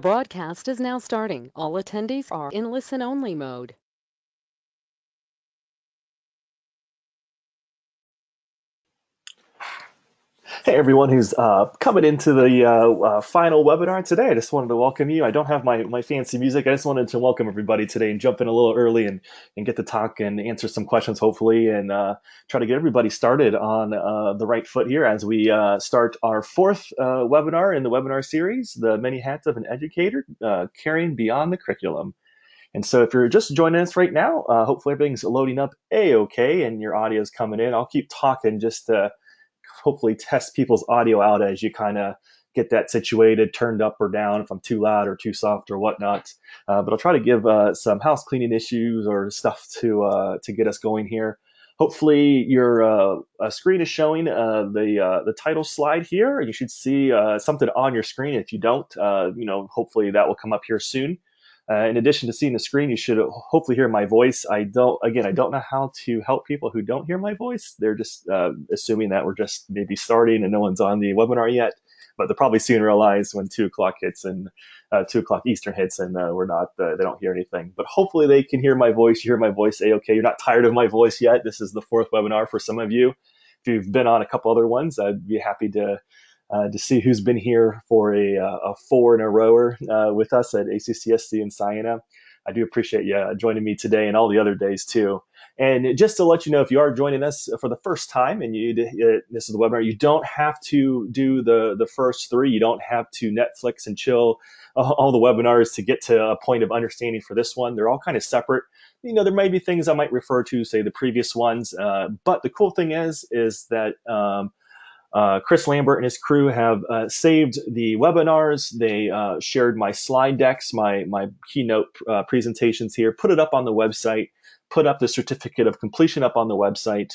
The broadcast is now starting. All attendees are in listen-only mode. Hey everyone who's coming into the final webinar today. I just wanted to welcome you. I don't have my fancy music. I just wanted to welcome everybody today and jump in a little early and get to talk and answer some questions, hopefully, and try to get everybody started on the right foot here as we start our fourth webinar in the webinar series, The Many Hats of an Educator, Carrying Beyond the Curriculum. And so if you're just joining us right now, hopefully everything's loading up A-okay and your audio is coming in. I'll keep talking just to hopefully test people's audio out as you kind of get that situated, turned up or down, if I'm too loud or too soft or whatnot. But I'll try to give some house cleaning issues or stuff to get us going here. Hopefully your screen is showing the title slide here. You should see something on your screen. If you don't, hopefully that will come up here soon. In addition to seeing the screen, you should hopefully hear my voice. I don't know how to help people who don't hear my voice. They're just assuming that we're just maybe starting and no one's on the webinar yet. But they'll probably soon realize when 2 o'clock hits and 2 o'clock Eastern hits and we're not, they don't hear anything. But hopefully they can hear my voice. You hear my voice, okay, you're not tired of my voice yet. This is the fourth webinar for some of you. If you've been on a couple other ones, I'd be happy to see who's been here for a four in a rower with us at ACCSC in Cyanna. I do appreciate you joining me today and all the other days too. And just to let you know, if you are joining us for the first time and this is the webinar, you don't have to do the first three. You don't have to Netflix and chill all the webinars to get to a point of understanding for this one. They're all kind of separate. There may be things I might refer to, say, the previous ones. But the cool thing is that Chris Lambert and his crew have saved the webinars. They shared my slide decks, my keynote presentations here, put it up on the website, put up the certificate of completion up on the website,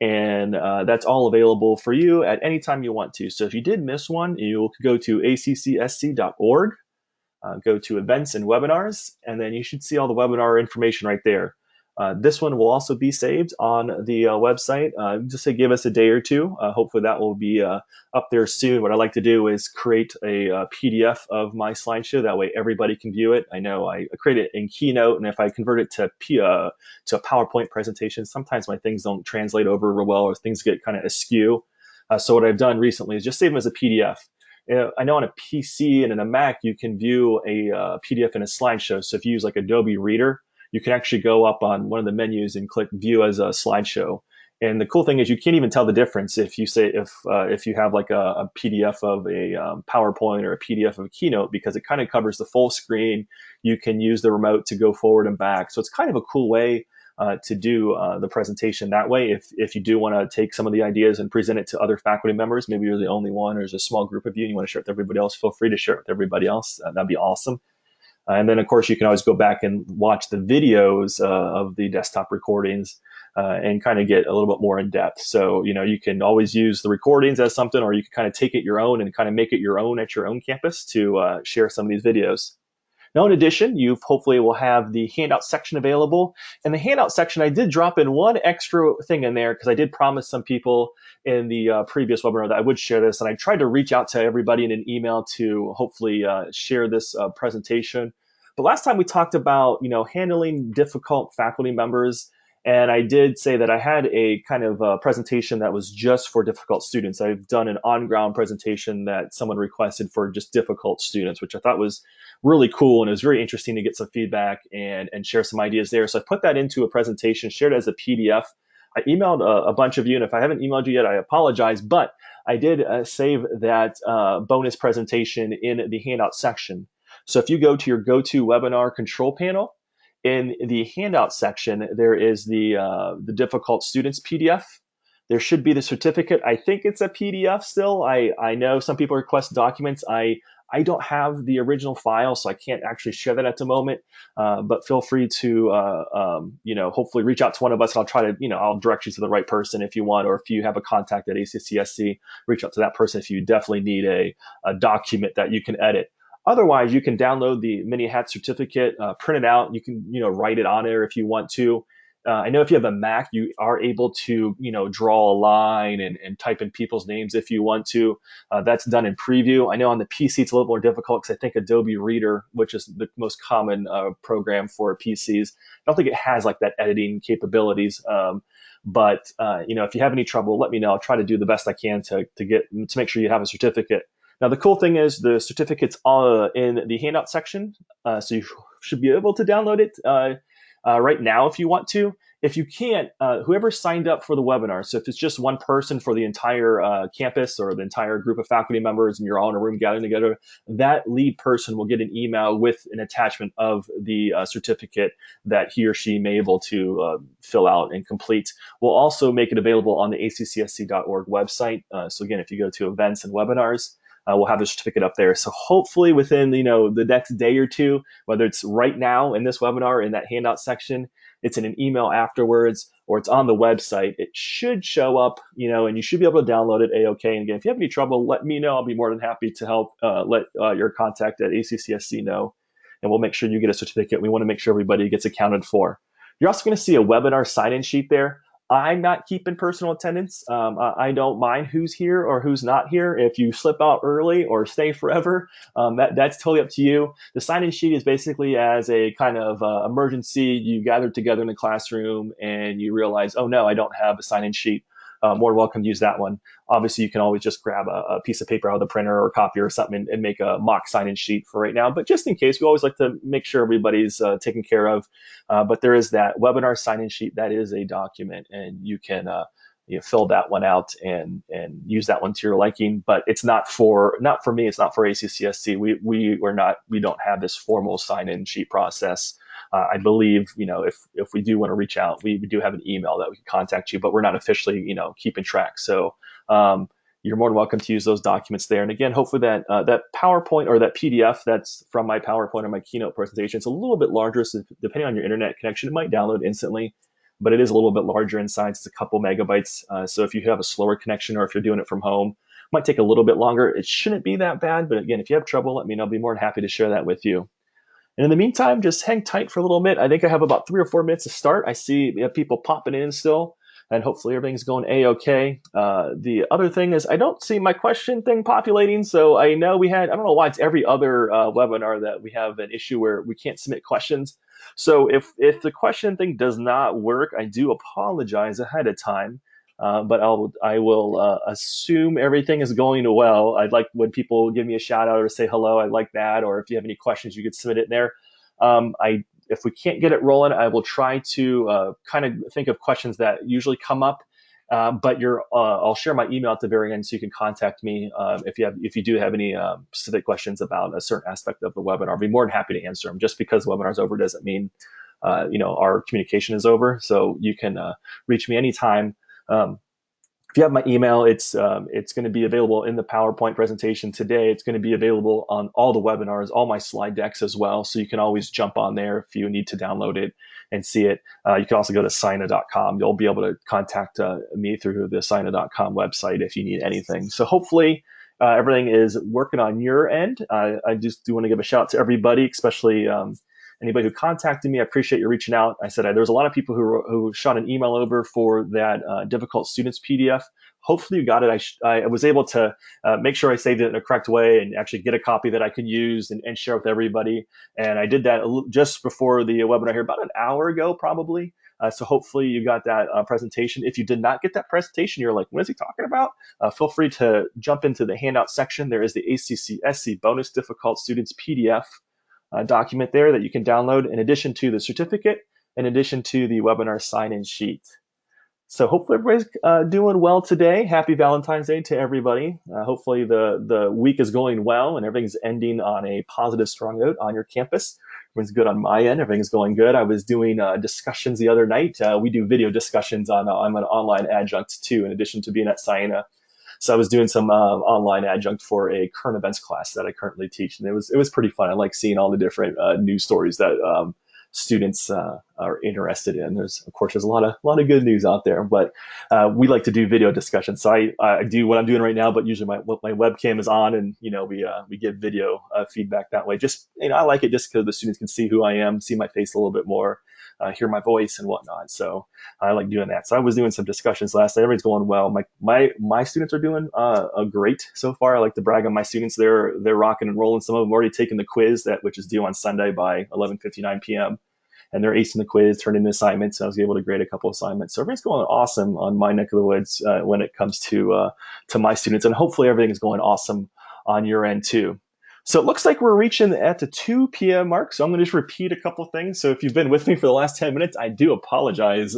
and that's all available for you at any time you want to. So if you did miss one, you can go to accsc.org, go to events and webinars, and then you should see all the webinar information right there. This one will also be saved on the website. Just to give us a day or two. Hopefully that will be up there soon. What I like to do is create a PDF of my slideshow. That way everybody can view it. I know I create it in Keynote, and if I convert it to a PowerPoint presentation, sometimes my things don't translate over real well or things get kind of askew. So what I've done recently is just save them as a PDF. I know on a PC and in a Mac, you can view a PDF in a slideshow. So if you use like Adobe Reader, you can actually go up on one of the menus and click View as a slideshow. And the cool thing is you can't even tell the difference if you have like a PDF of a PowerPoint or a PDF of a Keynote, because it kind of covers the full screen. You can use the remote to go forward and back. So it's kind of a cool way to do the presentation that way. If you do want to take some of the ideas and present it to other faculty members, maybe you're the only one or there's a small group of you and you want to share it with everybody else, feel free to share it with everybody else. That'd be awesome. And then, of course, you can always go back and watch the videos of the desktop recordings and kind of get a little bit more in depth. So, you can always use the recordings as something, or you can kind of take it your own and kind of make it your own at your own campus to share some of these videos. Now, in addition, you hopefully will have the handout section available. In the handout section, I did drop in one extra thing in there because I did promise some people in the previous webinar that I would share this. And I tried to reach out to everybody in an email to hopefully share this presentation. But last time we talked about, handling difficult faculty members. And I did say that I had a kind of presentation that was just for difficult students. I've done an on-ground presentation that someone requested for just difficult students, which I thought was really cool. And it was very interesting to get some feedback and share some ideas there. So I put that into a presentation, shared it as a PDF. I emailed a bunch of you, and if I haven't emailed you yet, I apologize, but I did save that bonus presentation in the handout section. So if you go to your GoToWebinar control panel, in the handout section, there is the difficult students PDF. There should be the certificate. I think it's a PDF still. I know some people request documents. I don't have the original file, so I can't actually share that at the moment. But feel free to, hopefully reach out to one of us. And I'll try to, I'll direct you to the right person if you want, or if you have a contact at ACCSC, reach out to that person if you definitely need a document that you can edit. Otherwise, you can download the Mini Hat certificate, print it out. You can, write it on there if you want to. I know if you have a Mac, you are able to, draw a line and type in people's names if you want to. That's done in preview. I know on the PC it's a little more difficult because I think Adobe Reader, which is the most common program for PCs, I don't think it has like that editing capabilities. But if you have any trouble, let me know. I'll try to do the best I can to make sure you have a certificate. Now, the cool thing is the certificate's in the handout section, so you should be able to download it right now if you want to. If you can't, whoever signed up for the webinar, so if it's just one person for the entire campus or the entire group of faculty members and you're all in a room gathering together, that lead person will get an email with an attachment of the certificate that he or she may be able to fill out and complete. We'll also make it available on the accsc.org website. So again, if you go to events and webinars, we'll have the certificate up there. So hopefully within the next day or two, whether it's right now in this webinar in that handout section, it's in an email afterwards, or it's on the website, it should show up, and you should be able to download it A-OK. And again, if you have any trouble, let me know. I'll be more than happy to help let your contact at ACCSC know, and we'll make sure you get a certificate. We want to make sure everybody gets accounted for. You're also going to see a webinar sign-in sheet there. I'm not keeping personal attendance. I don't mind who's here or who's not here. If you slip out early or stay forever, that's totally up to you. The sign-in sheet is basically as a kind of emergency. You gather together in the classroom and you realize, oh no, I don't have a sign-in sheet. More welcome to use that one. Obviously, you can always just grab a piece of paper out of the printer or a copy or something and make a mock sign-in sheet for right now. But just in case, we always like to make sure everybody's taken care of. But there is that webinar sign-in sheet. That is a document, and you can fill that one out and use that one to your liking. But it's not for me. It's not for ACCSC. We don't have this formal sign-in sheet process. I believe, if we do want to reach out, we do have an email that we can contact you, but we're not officially, keeping track. So you're more than welcome to use those documents there. And again, hopefully that PowerPoint or that PDF that's from my PowerPoint or my keynote presentation, it's a little bit larger. So depending on your internet connection, it might download instantly, but it is a little bit larger in size. It's a couple megabytes. So if you have a slower connection or if you're doing it from home, it might take a little bit longer. It shouldn't be that bad. But again, if you have trouble, let me know. I'll be more than happy to share that with you. And in the meantime, just hang tight for a little bit. I think I have about 3 or 4 minutes to start. I see people popping in still, and hopefully everything's going A-OK. The other thing is I don't see my question thing populating, so I know I don't know why it's every other webinar that we have an issue where we can't submit questions. So if the question thing does not work, I do apologize ahead of time. But I will assume everything is going well. I'd like when people give me a shout out or say hello. I like that. Or if you have any questions, you could submit it in there. If we can't get it rolling, I will try to kind of think of questions that usually come up. But I'll share my email at the very end, so you can contact me if you do have any specific questions about a certain aspect of the webinar. I'll be more than happy to answer them. Just because the webinar is over doesn't mean our communication is over. So you can reach me anytime. If you have my email, it's going to be available in the PowerPoint presentation today. It's going to be available on all the webinars, all my slide decks as well. So you can always jump on there if you need to download it and see it. You can also go to Cyanna.com. You'll be able to contact me through the Cyanna.com website if you need anything. So hopefully everything is working on your end. I just do want to give a shout out to everybody, especially anybody who contacted me. I appreciate you reaching out. I said there was a lot of people who shot an email over for that difficult students PDF. Hopefully you got it. I was able to make sure I saved it in a correct way and actually get a copy that I could use and share with everybody. And I did that just before the webinar here, about an hour ago probably. So hopefully you got that presentation. If you did not get that presentation, you're like, what is he talking about? Feel free to jump into the handout section. There is the ACCSC Bonus Difficult Students PDF document there that you can download in addition to the certificate, in addition to the webinar sign-in sheet. So hopefully everybody's doing well today. Happy Valentine's Day to everybody. Hopefully the week is going well and everything's ending on a positive, strong note on your campus. Everything's good on my end. Everything's going good. I was doing discussions the other night. We do video discussions I'm an online adjunct too, in addition to being at Cyanna. So I was doing some online adjunct for a current events class that I currently teach, and it was pretty fun. I like seeing all the different news stories that students are interested in. There's a lot of good news out there, but we like to do video discussions. So I do what I'm doing right now, but usually my webcam is on, and we get video feedback that way. Just I like it just because the students can see who I am, see my face a little bit more. hear my voice and whatnot. So I like doing that. So I was doing some discussions last night. Everything's going well. My students are doing great so far. I like to brag on my students. They're rocking and rolling. Some of them have already taken the quiz which is due on Sunday by 11:59 p.m. And they're acing the quiz, turning in assignments. And I was able to grade a couple of assignments. So everything's going awesome on my neck of the woods when it comes to my students, and hopefully everything is going awesome on your end too. So it looks like we're reaching at the 2 p.m. mark. So I'm going to just repeat a couple of things. So if you've been with me for the last 10 minutes, I do apologize.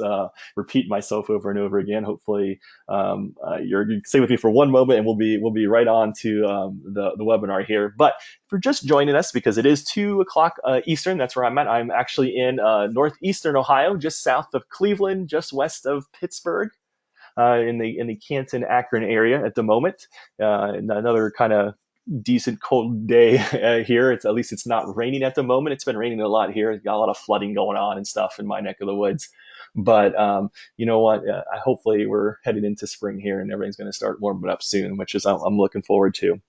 Repeat myself over and over again. Hopefully you stay with me for one moment, and we'll be right on to the webinar here. But if you're just joining us, because it is 2 o'clock Eastern, that's where I'm at. I'm actually in northeastern Ohio, just south of Cleveland, just west of Pittsburgh. In the Canton Akron area at the moment. Another kind of decent cold day here. At least it's not raining at the moment. It's been raining a lot here. It's got a lot of flooding going on and stuff in my neck of the woods. But you know what? Hopefully we're headed into spring here, and everything's going to start warming up soon, which is I'm looking forward to.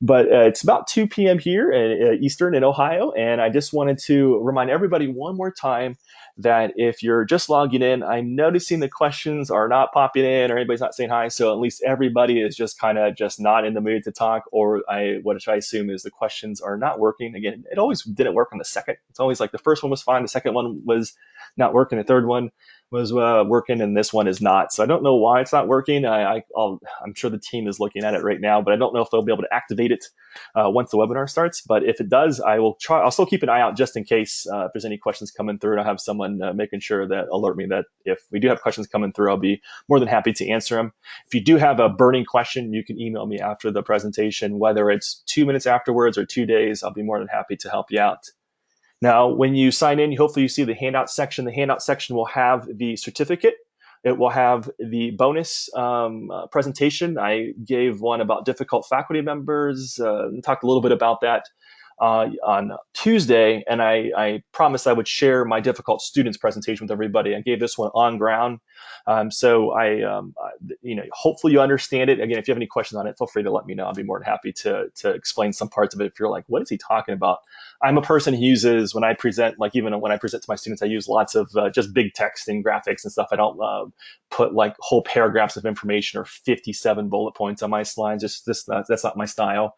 But it's about 2 p.m. here Eastern in Ohio, and I just wanted to remind everybody one more time that if you're just logging in, I'm noticing the questions are not popping in or anybody's not saying hi. So at least everybody is just kind of just not in the mood to talk, or what I assume is the questions are not working. Again, it always didn't work on the second. It's always like the first one was fine, the second one was not working, the third one was working, and this one is not. So I don't know why it's not working. I'm sure the team is looking at it right now, but I don't know if they'll be able to activate it once the webinar starts. But if it does, I will try. I'll still keep an eye out just in case if there's any questions coming through, and I'll have someone making sure that alert me that if we do have questions coming through, I'll be more than happy to answer them. If you do have a burning question, you can email me after the presentation, whether it's 2 minutes afterwards or 2 days. I'll be more than happy to help you out. Now, when you sign in, hopefully you see the handout section. The handout section will have the certificate. It will have the bonus presentation. I gave one about difficult faculty members, talked a little bit about that on Tuesday, and I promised I would share my difficult students presentation with everybody. I gave this one on ground. Hopefully you understand it. Again, if you have any questions on it, feel free to let me know. I'll be more than happy to explain some parts of it if you're like, what is he talking about? I'm a person who uses, when I present, like even when I present to my students, I use lots of just big text and graphics and stuff. I don't put like whole paragraphs of information or 57 bullet points on my slides. That's not my style.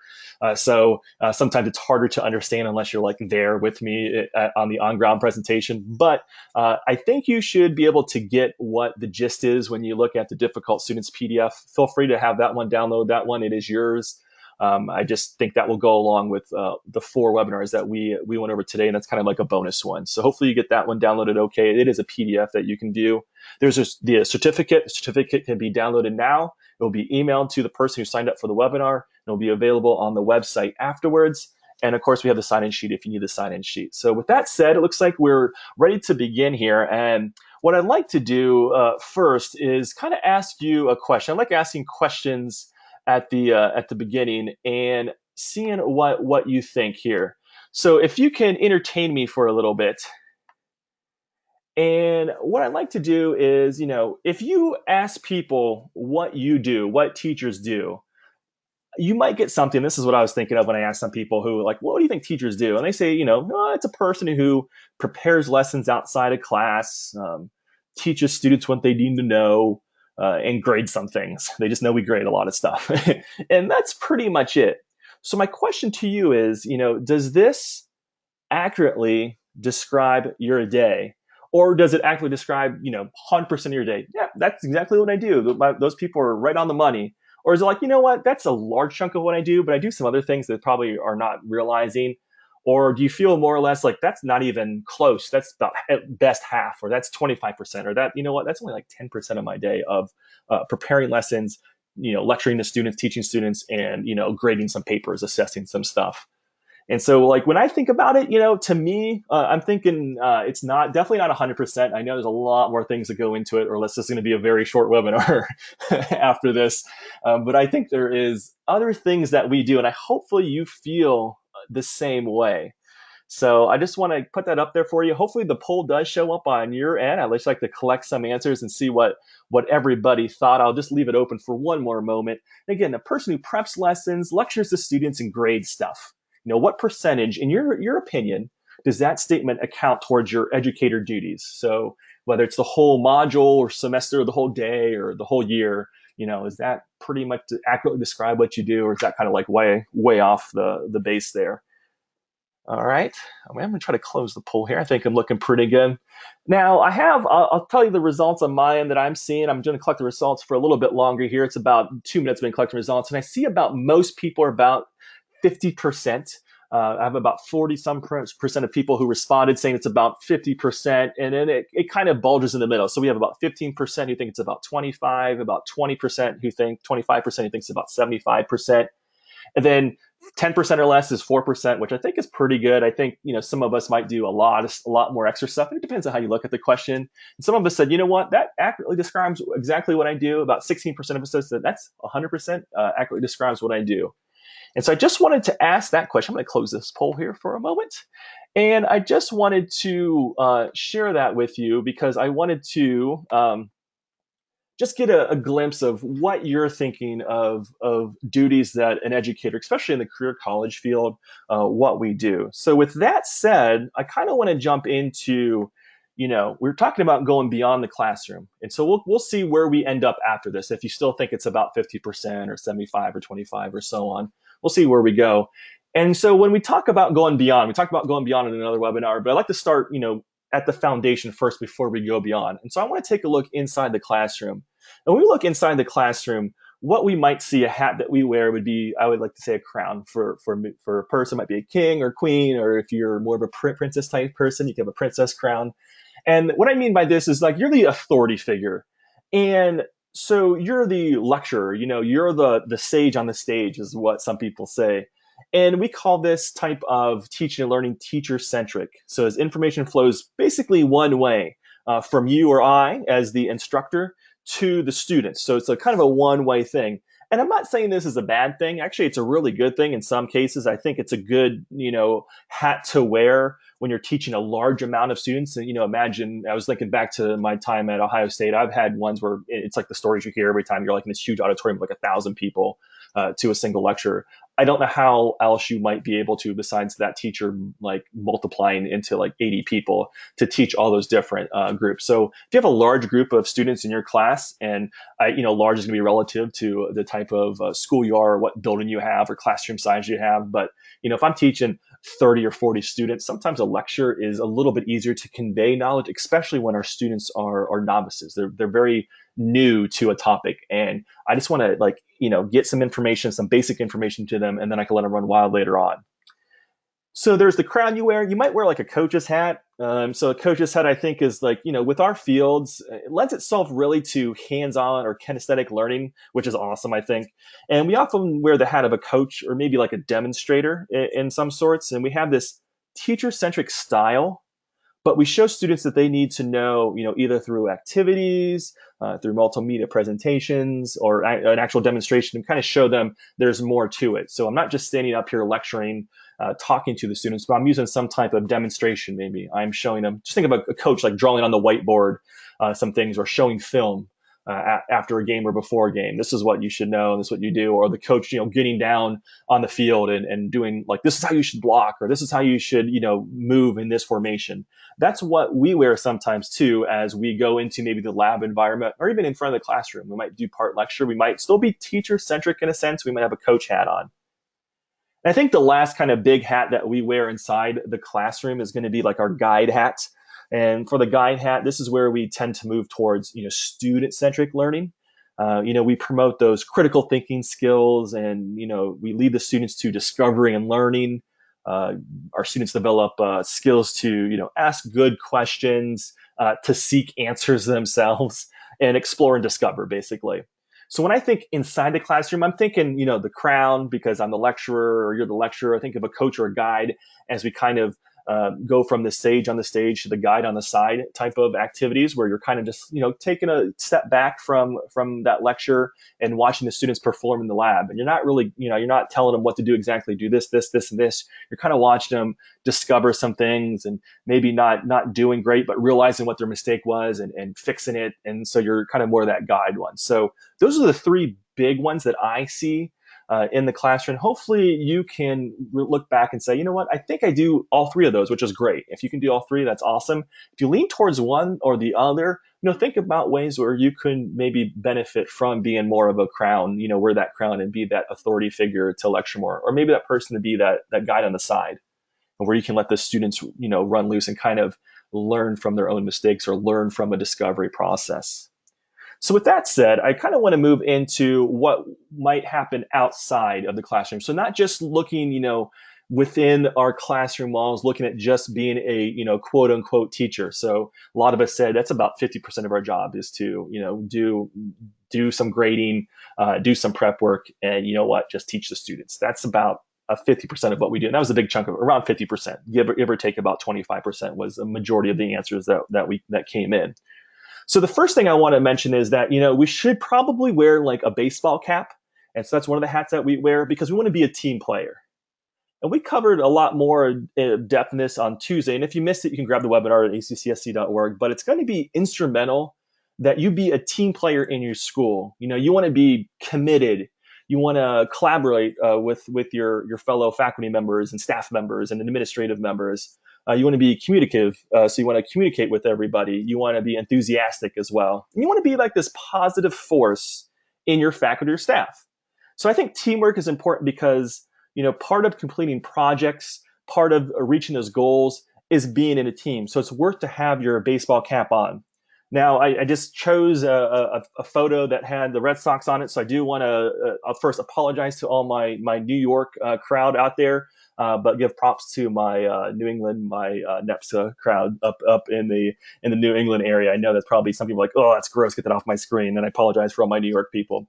So sometimes it's harder to understand unless you're like there with me on the on-ground presentation. But I think you should be able to get what the gist is when you look at the difficult students PDF. Feel free to have that one, download that one. It is yours. I just think that will go along with the 4 webinars that we went over today, and that's kind of like a bonus one. So hopefully you get that one downloaded okay. It is a PDF that you can view. There's the certificate. The certificate can be downloaded now. It will be emailed to the person who signed up for the webinar. It will be available on the website afterwards. And of course, we have the sign-in sheet if you need the sign-in sheet. So with that said, it looks like we're ready to begin here. And what I'd like to do first is kind of ask you a question. I like asking questions at the beginning and seeing what you think here. So if you can entertain me for a little bit. And what I'd like to do is, if you ask people what you do, what teachers do, you might get something. This is what I was thinking of when I asked some people who like, well, what do you think teachers do? And they say, no, it's a person who prepares lessons outside of class, teaches students what they need to know, and grade some things. They just know we grade a lot of stuff. And that's pretty much it. So my question to you is, does this accurately describe your day? Or does it accurately describe, 100% of your day? Yeah, that's exactly what I do. Those people are right on the money. Or is it like, what, that's a large chunk of what I do, but I do some other things that probably are not realizing? Or do you feel more or less like that's not even close? That's about at best half, or that's 25%, or that, that's only like 10% of my day of preparing lessons, lecturing to students, teaching students, and, grading some papers, assessing some stuff. And so like when I think about it, to me, I'm thinking it's definitely not 100%. I know there's a lot more things that go into it, or this is going to be a very short webinar after this. But I think there is other things that we do, and hopefully you feel the same way. So I just want to put that up there for you. Hopefully the poll does show up on your end. I'd just like to collect some answers and see what everybody thought. I'll just leave it open for one more moment. Again, the person who preps lessons, lectures to students, and grades stuff. What percentage, in your opinion, does that statement account towards your educator duties? So whether it's the whole module or semester or the whole day or the whole year, is that pretty much to accurately describe what you do, or is that kind of like way off the base there? All right. I'm going to try to close the poll here. I think I'm looking pretty good. Now, I'll tell you the results on my end that I'm seeing. I'm going to collect the results for a little bit longer here. It's about 2 minutes been collecting results. And I see about most people are about 50%. I have about 40 some percent of people who responded saying it's about 50%. And then it kind of bulges in the middle. So we have about 15% who think it's about 25, about 20% who think 25% who thinks it's about 75%. And then 10% or less is 4%, which I think is pretty good. I think, some of us might do a lot more extra stuff. And it depends on how you look at the question. And some of us said, you know what, that accurately describes exactly what I do. About 16% of us said that's 100% accurately describes what I do. And so I just wanted to ask that question. I'm going to close this poll here for a moment. And I just wanted to share that with you because I wanted to just get a glimpse of what you're thinking of duties that an educator, especially in the career college field, what we do. So with that said, I kind of want to jump into, we're talking about going beyond the classroom. And so we'll see where we end up after this. If you still think it's about 50% or 75 or 25 or so on, we'll see where we go. And so when we talk about going beyond, we talk about going beyond in another webinar, but I like to start, at the foundation first before we go beyond. And so I want to take a look inside the classroom. And when we look inside the classroom, what we might see, a hat that we wear would be, I would like to say, a crown for a person. It might be a king or queen, or if you're more of a princess type person, you can have a princess crown. And what I mean by this is like you're the authority figure. And so you're the lecturer, you're the sage on the stage is what some people say. And we call this type of teaching and learning teacher-centric. So as information flows basically one way from you or I as the instructor to the students. So it's a kind of a one-way thing. And I'm not saying this is a bad thing. Actually, it's a really good thing in some cases. I think it's a good, hat to wear when you're teaching a large amount of students. And, imagine, I was thinking back to my time at Ohio State. I've had ones where it's like the stories you hear every time you're like in this huge auditorium with like 1,000 people to a single lecture. I don't know how else you might be able to, besides that teacher like multiplying into like 80 people to teach all those different groups. So if you have a large group of students in your class, and large is going to be relative to the type of school you are, or what building you have, or classroom size you have. But if I'm teaching 30 or 40 students, sometimes a lecture is a little bit easier to convey knowledge, especially when our students are novices. They're very new to a topic, and I just want to get some information, some basic information to them, and then I can let them run wild later on. So there's the crown you wear. You might wear like a coach's hat. So a coach's hat, I think, is like, with our fields, it lends itself really to hands-on or kinesthetic learning, which is awesome, I think. And we often wear the hat of a coach or maybe like a demonstrator in some sorts. And we have this teacher-centric style, but we show students that they need to know, either through activities, through multimedia presentations, or an actual demonstration, and kind of show them there's more to it. So I'm not just standing up here lecturing, talking to the students, but I'm using some type of demonstration. Maybe I'm showing them, just think about a coach like drawing on the whiteboard some things, or showing film after a game or before a game. This is what you should know, and this is what you do. Or the coach, getting down on the field and doing like, this is how you should block, or this is how you should, move in this formation. That's what we wear sometimes too, as we go into maybe the lab environment, or even in front of the classroom. We might do part lecture. We might still be teacher-centric in a sense. We might have a coach hat on. And I think the last kind of big hat that we wear inside the classroom is going to be like our guide hat. And for the guide hat, this is where we tend to move towards, student-centric learning. We promote those critical thinking skills, and, we lead the students to discovering and learning. Our students develop skills to, ask good questions, to seek answers themselves, and explore and discover, basically. So when I think inside the classroom, I'm thinking, the crown, because I'm the lecturer or you're the lecturer. I think of a coach or a guide as we kind of go from the sage on the stage to the guide on the side type of activities, where you're kind of just, taking a step back from that lecture and watching the students perform in the lab. And you're not really, you're not telling them what to do exactly. Do this, this, this, and this. You're kind of watching them discover some things, and maybe not doing great, but realizing what their mistake was and fixing it. And so you're kind of more of that guide one. So those are the three big ones that I see in the classroom. Hopefully, you can look back and say, you know what, I think I do all three of those, which is great. If you can do all three, that's awesome. If you lean towards one or the other, think about ways where you can maybe benefit from being more of a crown, wear that crown and be that authority figure to lecture more, or maybe that person to be that guide on the side, where you can let the students, run loose and kind of learn from their own mistakes or learn from a discovery process. So with that said, I kind of want to move into what might happen outside of the classroom. So not just looking, within our classroom walls, looking at just being a, quote unquote teacher. So a lot of us said that's about 50% of our job is to, do some grading, do some prep work, and just teach the students. That's about 50% of what we do. And that was a big chunk of around 50%, give or take about 25% was the majority of the answers that came in. So the first thing I want to mention is that, we should probably wear like a baseball cap. And so that's one of the hats that we wear because we want to be a team player. And we covered a lot more depth in this on Tuesday. And if you missed it, you can grab the webinar at accsc.org. But it's going to be instrumental that you be a team player in your school. You want to be committed. You want to collaborate with your fellow faculty members and staff members and administrative members. You want to be communicative, so you want to communicate with everybody. You want to be enthusiastic as well. And you want to be like this positive force in your faculty or staff. So I think teamwork is important because part of completing projects, part of reaching those goals is being in a team. So it's worth to have your baseball cap on. Now, I just chose a photo that had the Red Sox on it, so I do want to first apologize to all my New York crowd out there, but give props to my New England, my NEPSA crowd up in the New England area. I know that's probably some people are like, oh, that's gross, get that off my screen, and I apologize for all my New York people.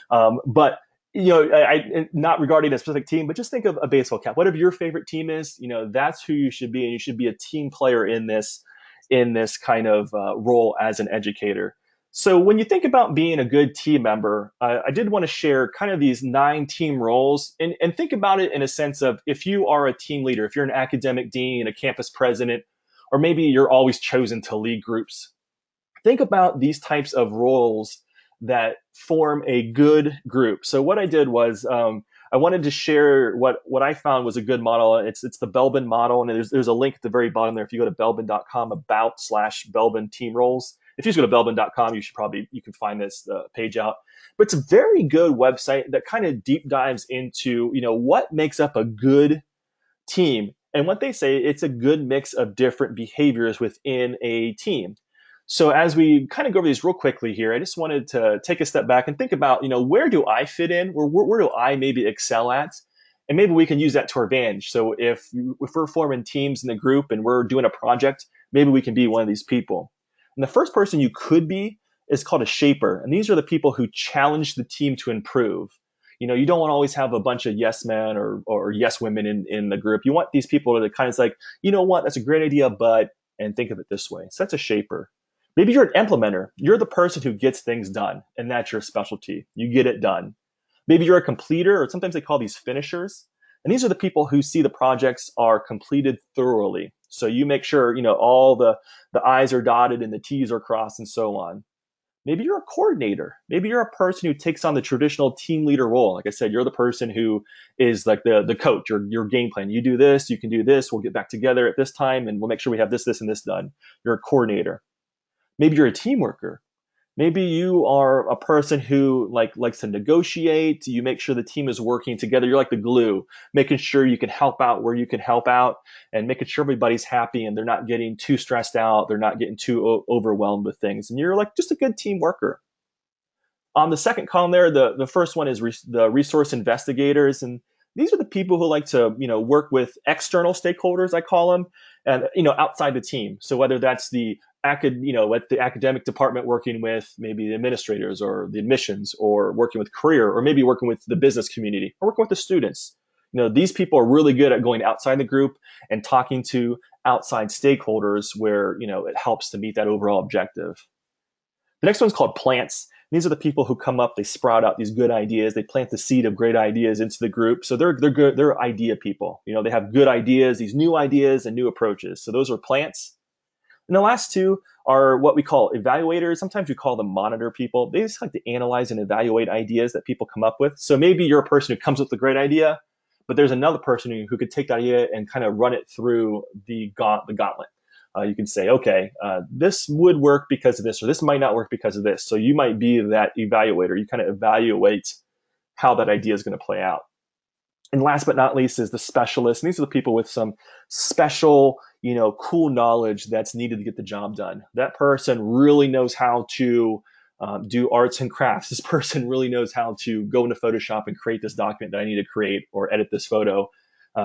But I not regarding a specific team, but just think of a baseball cap. Whatever your favorite team is, that's who you should be, and you should be a team player in this kind of role as an educator. So when you think about being a good team member, I did want to share kind of these 9 team roles and think about it in a sense of if you are a team leader, if you're an academic dean, a campus president, or maybe you're always chosen to lead groups. Think about these types of roles that form a good group. So what I did was I wanted to share what I found was a good model. It's the Belbin model, and there's a link at the very bottom there. If you go to belbin.com about/Belbin team roles, if you just go to belbin.com, you can find this page out. But it's a very good website that kind of deep dives into what makes up a good team, and what they say it's a good mix of different behaviors within a team. So as we kind of go over these real quickly here, I just wanted to take a step back and think about, where do I fit in? Where do I maybe excel at? And maybe we can use that to our advantage. So if we're forming teams in the group and we're doing a project, maybe we can be one of these people. And the first person you could be is called a shaper. And these are the people who challenge the team to improve. You don't want to always have a bunch of yes men or yes women in the group. You want these people to kind of like, you know what, that's a great idea, but, and think of it this way. So that's a shaper. Maybe you're an implementer. You're the person who gets things done, and that's your specialty. You get it done. Maybe you're a completer, or sometimes they call these finishers. And these are the people who see the projects are completed thoroughly. So you make sure, all the I's are dotted and the T's are crossed and so on. Maybe you're a coordinator. Maybe you're a person who takes on the traditional team leader role. Like I said, you're the person who is like the coach, your game plan. You do this, you can do this. We'll get back together at this time, and we'll make sure we have this, and this done. You're a coordinator. Maybe you're a team worker. Maybe you are a person who likes to negotiate. You make sure the team is working together. You're like the glue, making sure you can help out where you can help out and making sure everybody's happy and they're not getting too stressed out. They're not getting too overwhelmed with things. And you're like just a good team worker. On the second column there, the first one is the resource investigators. And these are the people who like to, work with external stakeholders, I call them, and, outside the team. So whether that's at the academic department working with maybe the administrators or the admissions or working with career or maybe working with the business community or working with the students. These people are really good at going outside the group and talking to outside stakeholders where, it helps to meet that overall objective. The next one's called plants. These are the people who come up, they sprout out these good ideas, they plant the seed of great ideas into the group. So they're good, they're idea people. They have good ideas, these new ideas and new approaches. So those are plants. And the last two are what we call evaluators. Sometimes we call them monitor people. They just like to analyze and evaluate ideas that people come up with. So maybe you're a person who comes up with a great idea, but there's another person who could take that idea and kind of run it through the gauntlet. You can say, okay, this would work because of this, or this might not work because of this. So you might be that evaluator. You kind of evaluate how that idea is going to play out. And last but not least is the specialist. And these are the people with some special, cool knowledge that's needed to get the job done. That person really knows how to do arts and crafts. This person really knows how to go into Photoshop and create this document that I need to create or edit this photo.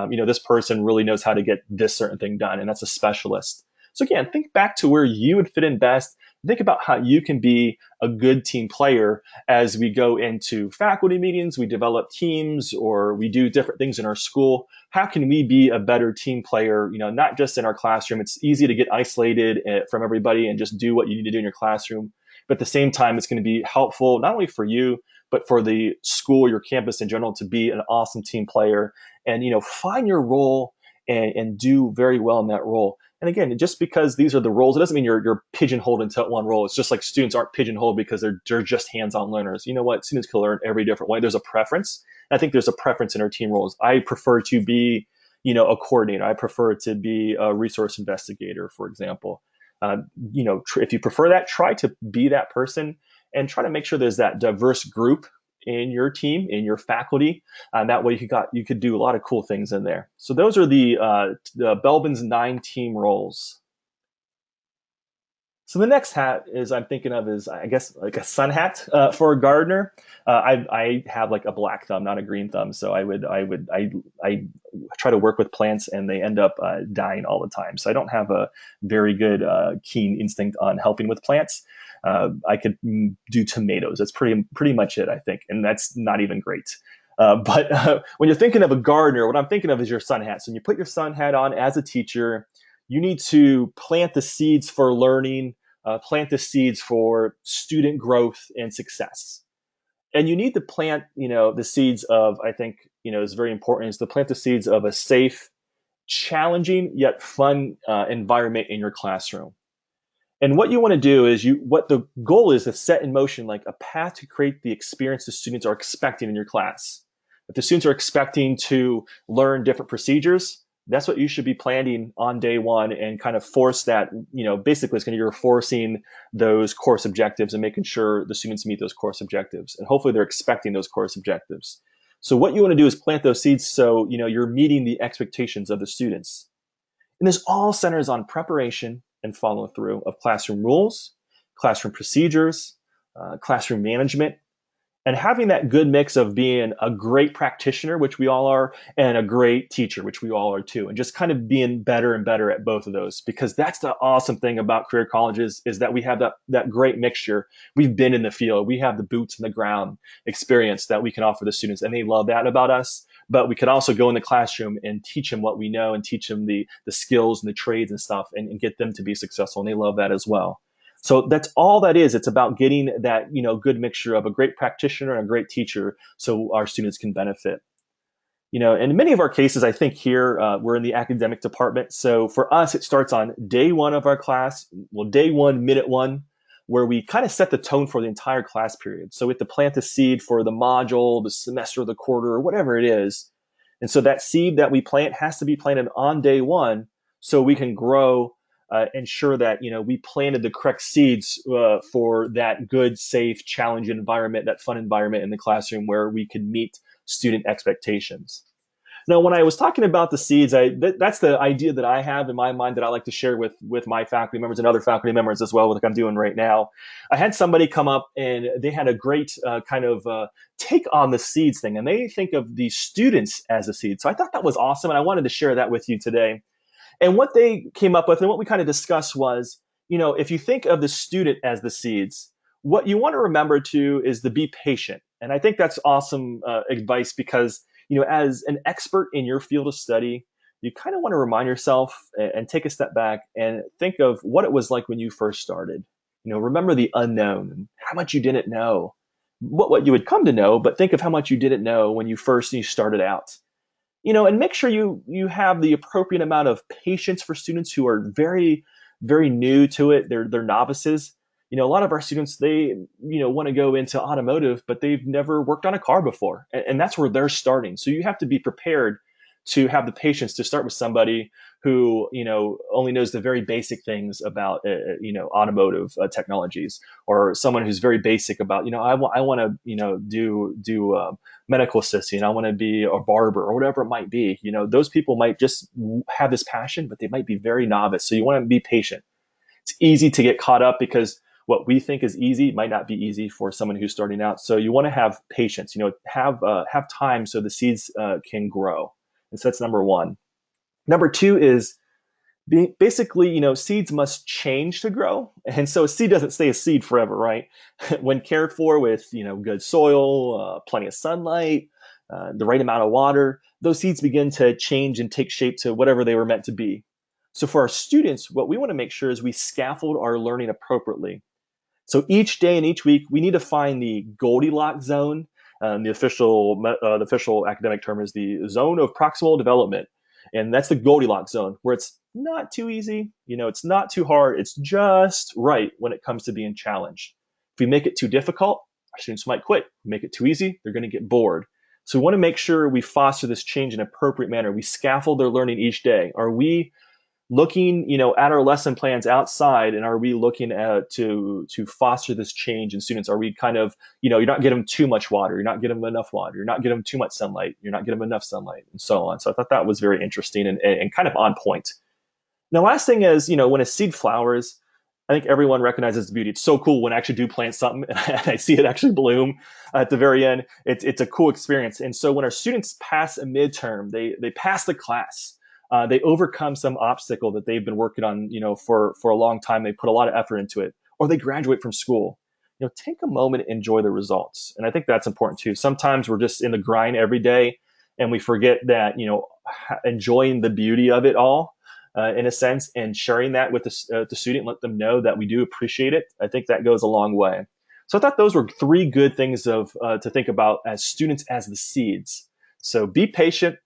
This person really knows how to get this certain thing done, and that's a specialist. So again, think back to where you would fit in best. Think about how you can be a good team player as we go into faculty meetings, we develop teams, or we do different things in our school. How can we be a better team player? Not just in our classroom. It's easy to get isolated from everybody and just do what you need to do in your classroom. But at the same time, it's going to be helpful not only for you, but for the school, your campus in general, to be an awesome team player and find your role and do very well in that role. And again, just because these are the roles, it doesn't mean you're pigeonholed into one role. It's just like students aren't pigeonholed because they're just hands-on learners. You know what? Students can learn every different way. There's a preference. And I think there's a preference in our team roles. I prefer to be, a coordinator. I prefer to be a resource investigator, for example. If you prefer that, try to be that person and try to make sure there's that diverse group in your team, in your faculty. That way you could do a lot of cool things in there. So those are the Belbin's 9 team roles. So the next hat is I'm thinking of is, I guess, like a sun hat for a gardener. I have like a black thumb, not a green thumb. So I try to work with plants and they end up dying all the time. So I don't have a very good keen instinct on helping with plants. I could do tomatoes. That's pretty much it, I think, and that's not even great. But when you're thinking of a gardener, what I'm thinking of is your sun hat. So when you put your sun hat on as a teacher, you need to plant the seeds for learning, plant the seeds for student growth and success. And you need to plant, the seeds of, I think, is very important, is to plant the seeds of a safe, challenging, yet fun environment in your classroom. And what you want to do is what the goal is to set in motion like a path to create the experience the students are expecting in your class. If the students are expecting to learn different procedures, that's what you should be planning on day one and kind of force that, basically it's going to you're forcing those course objectives and making sure the students meet those course objectives. And hopefully they're expecting those course objectives. So what you want to do is plant those seeds so, you're meeting the expectations of the students. And this all centers on preparation and follow through of classroom rules, classroom procedures, classroom management, and having that good mix of being a great practitioner, which we all are, and a great teacher, which we all are too, and just kind of being better and better at both of those. Because that's the awesome thing about career colleges is that we have that great mixture. We've been in the field, we have the boots in the ground experience that we can offer the students, and they love that about us. But we can also go in the classroom and teach them what we know and teach them the skills and the trades and stuff and get them to be successful. And they love that as well. So that's all that is. It's about getting that, good mixture of a great practitioner and a great teacher so our students can benefit. In many of our cases, I think here we're in the academic department. So for us, it starts on day one of our class, day one, minute one, where we kind of set the tone for the entire class period. So we have to plant the seed for the module, the semester, the quarter, or whatever it is. And so that seed that we plant has to be planted on day one so we can grow, ensure that we planted the correct seeds for that good, safe, challenging environment, that fun environment in the classroom where we can meet student expectations. Now, when I was talking about the seeds, that's the idea that I have in my mind that I like to share with my faculty members and other faculty members as well, like I'm doing right now. I had somebody come up and they had a great kind of take on the seeds thing, and they think of the students as a seed. So I thought that was awesome, and I wanted to share that with you today. And what they came up with and what we kind of discussed was, if you think of the student as the seeds, what you want to remember too is to be patient. And I think that's awesome advice because, as an expert in your field of study, you kind of want to remind yourself and take a step back and think of what it was like when you first started. Remember the unknown and how much you didn't know, what you would come to know, but think of how much you didn't know when you started out. And make sure you have the appropriate amount of patience for students who are very very new to it. They're novices. A lot of our students, they want to go into automotive, but they've never worked on a car before, and that's where they're starting. So you have to be prepared to have the patience to start with somebody who only knows the very basic things about automotive technologies, or someone who's very basic about I want to do medical assisting, I want to be a barber or whatever it might be. Those people might just have this passion, but they might be very novice. So you want to be patient. It's easy to get caught up because what we think is easy might not be easy for someone who's starting out. So you want to have patience. Have time so the seeds can grow. And so that's number one. Number two is basically, seeds must change to grow. And so a seed doesn't stay a seed forever, right? When cared for with, good soil, plenty of sunlight, the right amount of water, those seeds begin to change and take shape to whatever they were meant to be. So for our students, what we want to make sure is we scaffold our learning appropriately. So each day and each week, we need to find the Goldilocks zone. The official academic term is the zone of proximal development, and that's the Goldilocks zone, where it's not too easy, it's not too hard, it's just right when it comes to being challenged. If we make it too difficult, our students might quit. Make it too easy, they're going to get bored. So we want to make sure we foster this change in an appropriate manner. We scaffold their learning each day. Are we looking at our lesson plans outside, and are we looking at to foster this change in students? Are we kind of you're not getting them too much water, you're not getting them enough water, you're not getting them too much sunlight, you're not getting them enough sunlight, and so on. So I thought that was very interesting and kind of on point. Now, last thing is, when a seed flowers, I think everyone recognizes the beauty. It's so cool when I actually do plant something and I see it actually bloom at the very end. It's a cool experience. And so when our students pass a midterm, they pass the class. They overcome some obstacle that they've been working on, for a long time. They put a lot of effort into it, or they graduate from school. Take a moment and enjoy the results. And I think that's important too. Sometimes we're just in the grind every day, and we forget that enjoying the beauty of it all, in a sense, and sharing that with the student, let them know that we do appreciate it. I think that goes a long way. So I thought those were three good things to think about as students as the seeds. So be patient,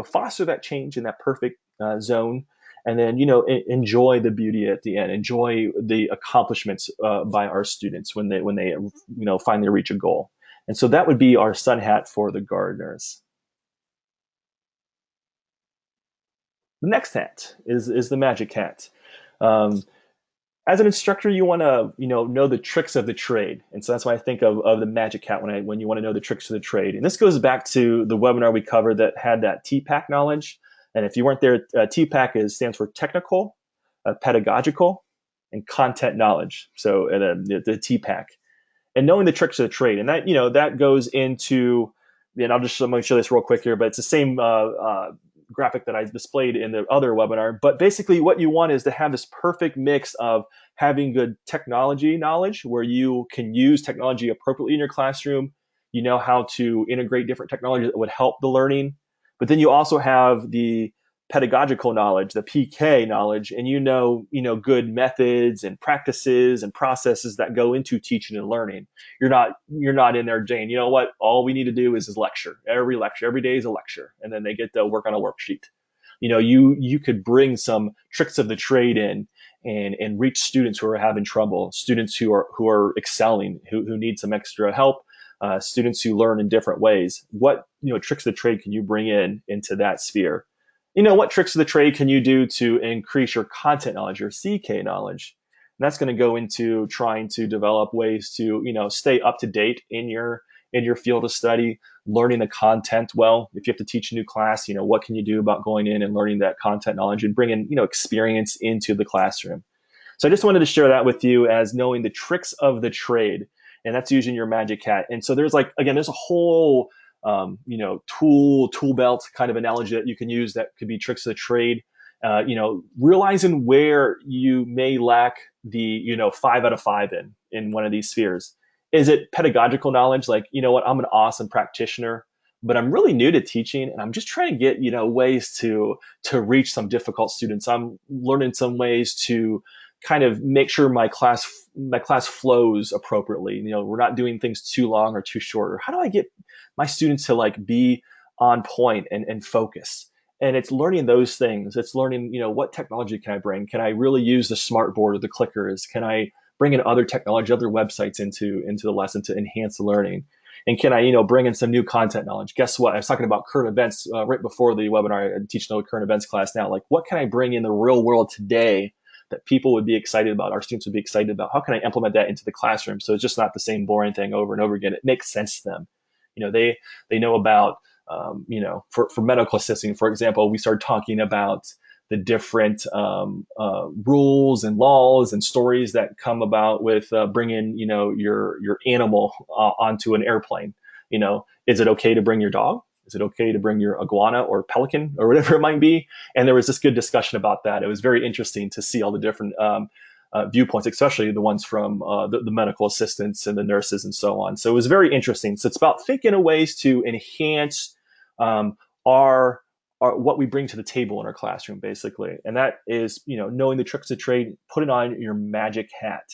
foster that change in that perfect zone, and then enjoy the beauty at the end. Enjoy the accomplishments by our students when they finally reach a goal. And so that would be our sun hat for the gardeners. The next hat is the magic hat. Um, as an instructor, you want to know the tricks of the trade, and so that's why I think of the magic hat when you want to know the tricks of the trade. And this goes back to the webinar we covered that had that TPAC knowledge. And if you weren't there, TPAC stands for technical, pedagogical, and content knowledge. So the TPAC, and knowing the tricks of the trade, and that goes into. And I'm going to show this real quick here, but it's the same graphic that I displayed in the other webinar. But basically what you want is to have this perfect mix of having good technology knowledge, where you can use technology appropriately in your classroom. You know how to integrate different technologies that would help the learning. But then you also have the pedagogical knowledge, the PK knowledge, and good methods and practices and processes that go into teaching and learning. You're not in there, Jane, what, all we need to do is lecture. Every day is a lecture, and then they get to work on a worksheet. You could bring some tricks of the trade in and reach students who are having trouble, students who are excelling, who need some extra help, students who learn in different ways. What tricks of the trade can you bring into that sphere? What tricks of the trade can you do to increase your content knowledge, your CK knowledge? And that's going to go into trying to develop ways to, stay up to date in your field of study, learning the content well. If you have to teach a new class, what can you do about going in and learning that content knowledge and bringing, experience into the classroom? So I just wanted to share that with you as knowing the tricks of the trade, and that's using your magic hat. And so there's there's a whole tool belt kind of analogy that you can use that could be tricks of the trade. Realizing where you may lack the 5 out of 5 in one of these spheres. Is it pedagogical knowledge? Like, I'm an awesome practitioner, but I'm really new to teaching, and I'm just trying to get ways to reach some difficult students. I'm learning some ways to kind of make sure my class flows appropriately. We're not doing things too long or too short. Or how do I get my students to be on point and focus? And it's learning those things. It's learning, what technology can I bring? Can I really use the smart board or the clickers? Can I bring in other technology, other websites into the lesson to enhance the learning? And can I, bring in some new content knowledge? Guess what? I was talking about current events right before the webinar. I teach a current events class now. Like, what can I bring in the real world today that people would be excited about, our students would be excited about? How can I implement that into the classroom so it's just not the same boring thing over and over again? It makes sense to them. They know about for medical assisting, for example, we started talking about the different rules and laws and stories that come about with bringing, your animal onto an airplane. Is it okay to bring your dog? Is it okay to bring your iguana or pelican or whatever it might be? And there was this good discussion about that. It was very interesting to see all the different viewpoints, especially the ones from the medical assistants and the nurses and so on. So it was very interesting. So it's about thinking of ways to enhance um, our, what we bring to the table in our classroom, basically. And that is, knowing the tricks of the trade, put it on your magic hat.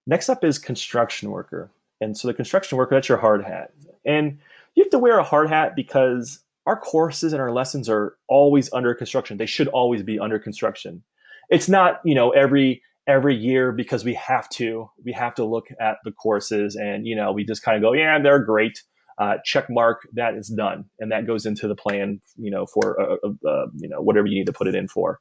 Next up is construction worker. And so the construction worker, that's your hard hat. And you have to wear a hard hat because our courses and our lessons are always under construction. They should always be under construction. It's not, every year because we have to look at the courses and, we just kind of go, yeah, they're great. Check mark, that is done. And that goes into the plan, for, whatever you need to put it in for.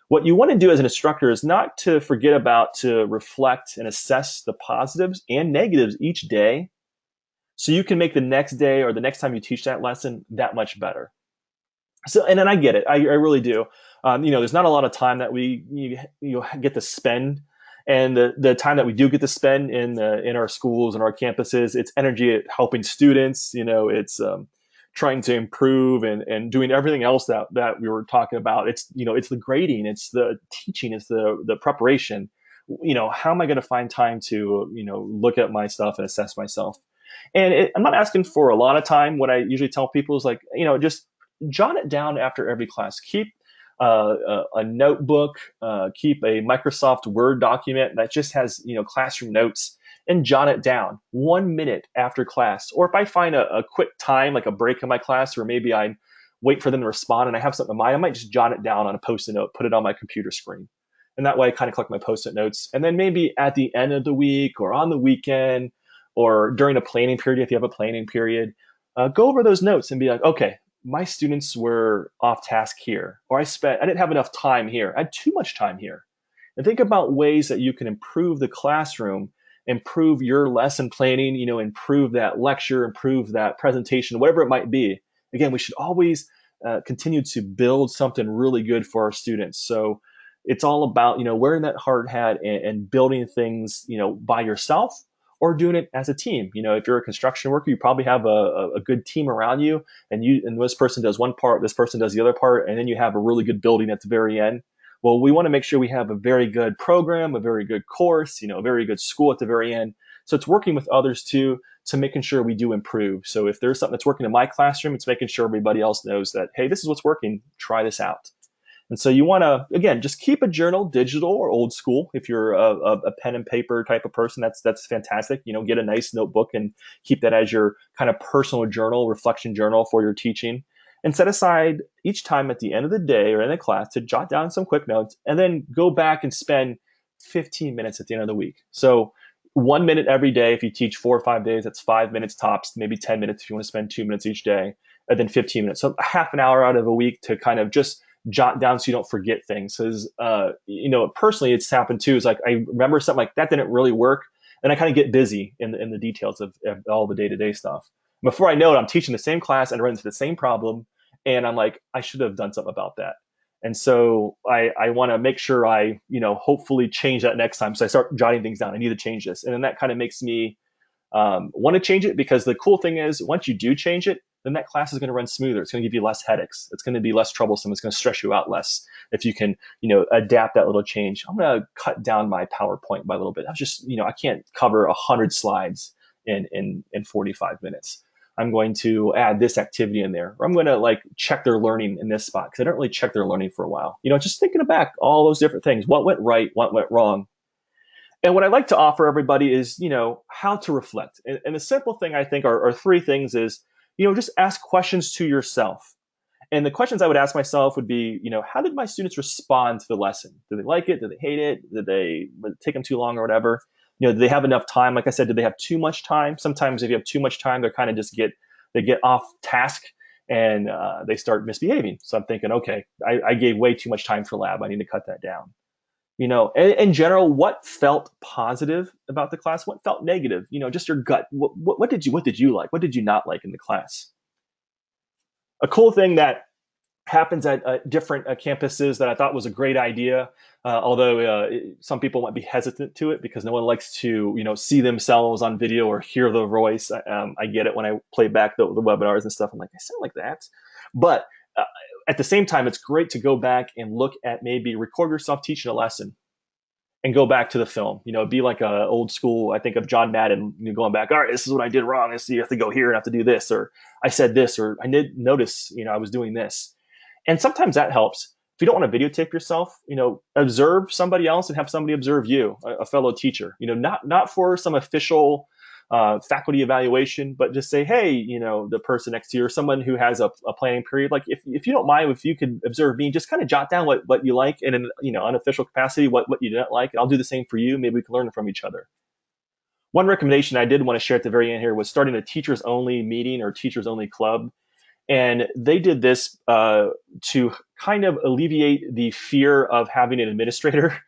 What you want to do as an instructor is not to forget about to reflect and assess the positives and negatives each day so you can make the next day or the next time you teach that lesson that much better. So, and then I get it. I really do. There's not a lot of time that you get to spend, and the time that we do get to spend in our schools and our campuses, it's energy at helping students. It's trying to improve and doing everything else that we were talking about. It's the grading, it's the teaching, it's the preparation. How am I going to find time to look at my stuff and assess myself? And I'm not asking for a lot of time. What I usually tell people is like, just jot it down after every class. Keep a notebook, keep a Microsoft Word document that just has, classroom notes, and jot it down 1 minute after class. Or if I find a quick time, like a break in my class, or maybe I wait for them to respond and I have something in mind, I might just jot it down on a Post-it note, put it on my computer screen. And that way I kind of collect my Post-it notes. And then maybe at the end of the week or on the weekend or during a planning period, if you have a planning period, go over those notes and be like, okay, my students were off task here, or I didn't have enough time here. I had too much time here. And think about ways that you can improve the classroom, improve your lesson planning, improve that lecture, improve that presentation, whatever it might be. Again, we should always continue to build something really good for our students. So it's all about, wearing that hard hat and building things, by yourself or doing it as a team. If you're a construction worker, you probably have a good team around you, and this person does one part, this person does the other part, and then you have a really good building at the very end. Well, we want to make sure we have a very good program, a very good course, a very good school at the very end. So it's working with others too, to making sure we do improve. So if there's something that's working in my classroom, it's making sure everybody else knows that, hey, this is what's working, try this out. And so you want to, again, just keep a journal, digital or old school. If you're a pen and paper type of person, that's fantastic. Get a nice notebook and keep that as your kind of personal journal, reflection journal for your teaching. And set aside each time at the end of the day or in the class to jot down some quick notes, and then go back and spend 15 minutes at the end of the week. So 1 minute every day. If you teach 4 or 5 days, that's 5 minutes tops, maybe 10 minutes if you want to spend 2 minutes each day, and then 15 minutes. So half an hour out of a week to kind of just jot down so you don't forget things. Because, personally, it's happened too. Is like, I remember something like that didn't really work. And I kind of get busy in the details of all the day-to-day stuff. Before I know it, I'm teaching the same class and I run into the same problem. And I'm like, I should have done something about that. And so I want to make sure I, hopefully change that next time. So I start jotting things down. I need to change this. And then that kind of makes me want to change it, because the cool thing is once you do change it, then that class is going to run smoother. It's going to give you less headaches. It's going to be less troublesome. It's going to stress you out less if you can, adapt that little change. I'm going to cut down my PowerPoint by a little bit. I just, I can't cover 100 slides in 45 minutes. I'm going to add this activity in there. Or I'm going to check their learning in this spot, because I don't really check their learning for a while. Just thinking back all those different things. What went right? What went wrong? And what I like to offer everybody is, how to reflect. And the simple thing I think are three things is, just ask questions to yourself. And the questions I would ask myself would be, how did my students respond to the lesson? Did they like it? Did they hate it? Did it take them too long or whatever? Did they have enough time? Like I said, did they have too much time? Sometimes if you have too much time, they're kind of they get off task and they start misbehaving. So I'm thinking, okay, I gave way too much time for lab. I need to cut that down. In general, what felt positive about the class? What felt negative? Just your gut. What did you like? What did you not like in the class? A cool thing that happens at different campuses that I thought was a great idea. Although some people might be hesitant to it because no one likes to, see themselves on video or hear the voice. I get it when I play back the webinars and stuff. I'm like, I sound like that. But at the same time, it's great to go back and look at maybe record yourself teaching a lesson and go back to the film. Be like a old school. I think of John Madden, going back. All right, this is what I did wrong. This you have to go here and have to do this, or I said this, or I did notice, I was doing this. And sometimes that helps. If you don't want to videotape yourself, observe somebody else and have somebody observe you, a fellow teacher. Not for some official faculty evaluation, but just say, hey, the person next to you or someone who has a planning period. Like if you don't mind, if you could observe me, just kind of jot down what you like in an unofficial capacity, what you didn't like. And I'll do the same for you. Maybe we can learn from each other. One recommendation I did want to share at the very end here was starting a teachers only meeting or teachers only club. And they did this to kind of alleviate the fear of having an administrator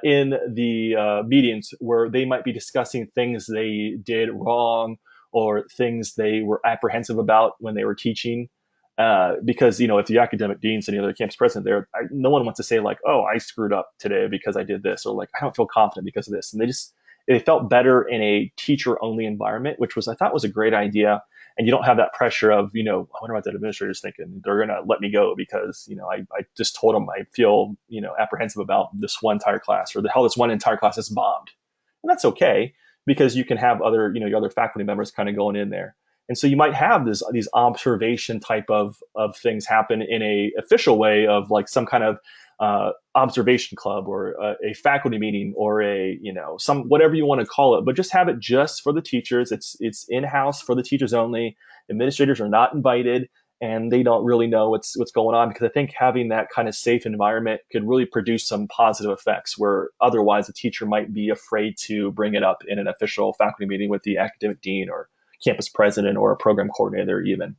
in the meetings where they might be discussing things they did wrong or things they were apprehensive about when they were teaching. Because if the academic dean's any other campus president there, no one wants to say like, "Oh, I screwed up today because I did this," or like, "I don't feel confident because of this." And they felt better in a teacher only environment, which I thought was a great idea. And you don't have that pressure of, I wonder what that administrator's thinking. They're going to let me go because, I just told them I feel, apprehensive about this one entire class, or the hell this one entire class is bombed. And that's okay because you can have other, your other faculty members kind of going in there. And so you might have these observation type of things happen in a official way of like some kind of observation club or a faculty meeting or some whatever you want to call it, but just have it just for the teachers. It's in-house for the teachers only. Administrators are not invited and they don't really know what's going on, because I think having that kind of safe environment could really produce some positive effects where otherwise a teacher might be afraid to bring it up in an official faculty meeting with the academic dean or campus president or a program coordinator even.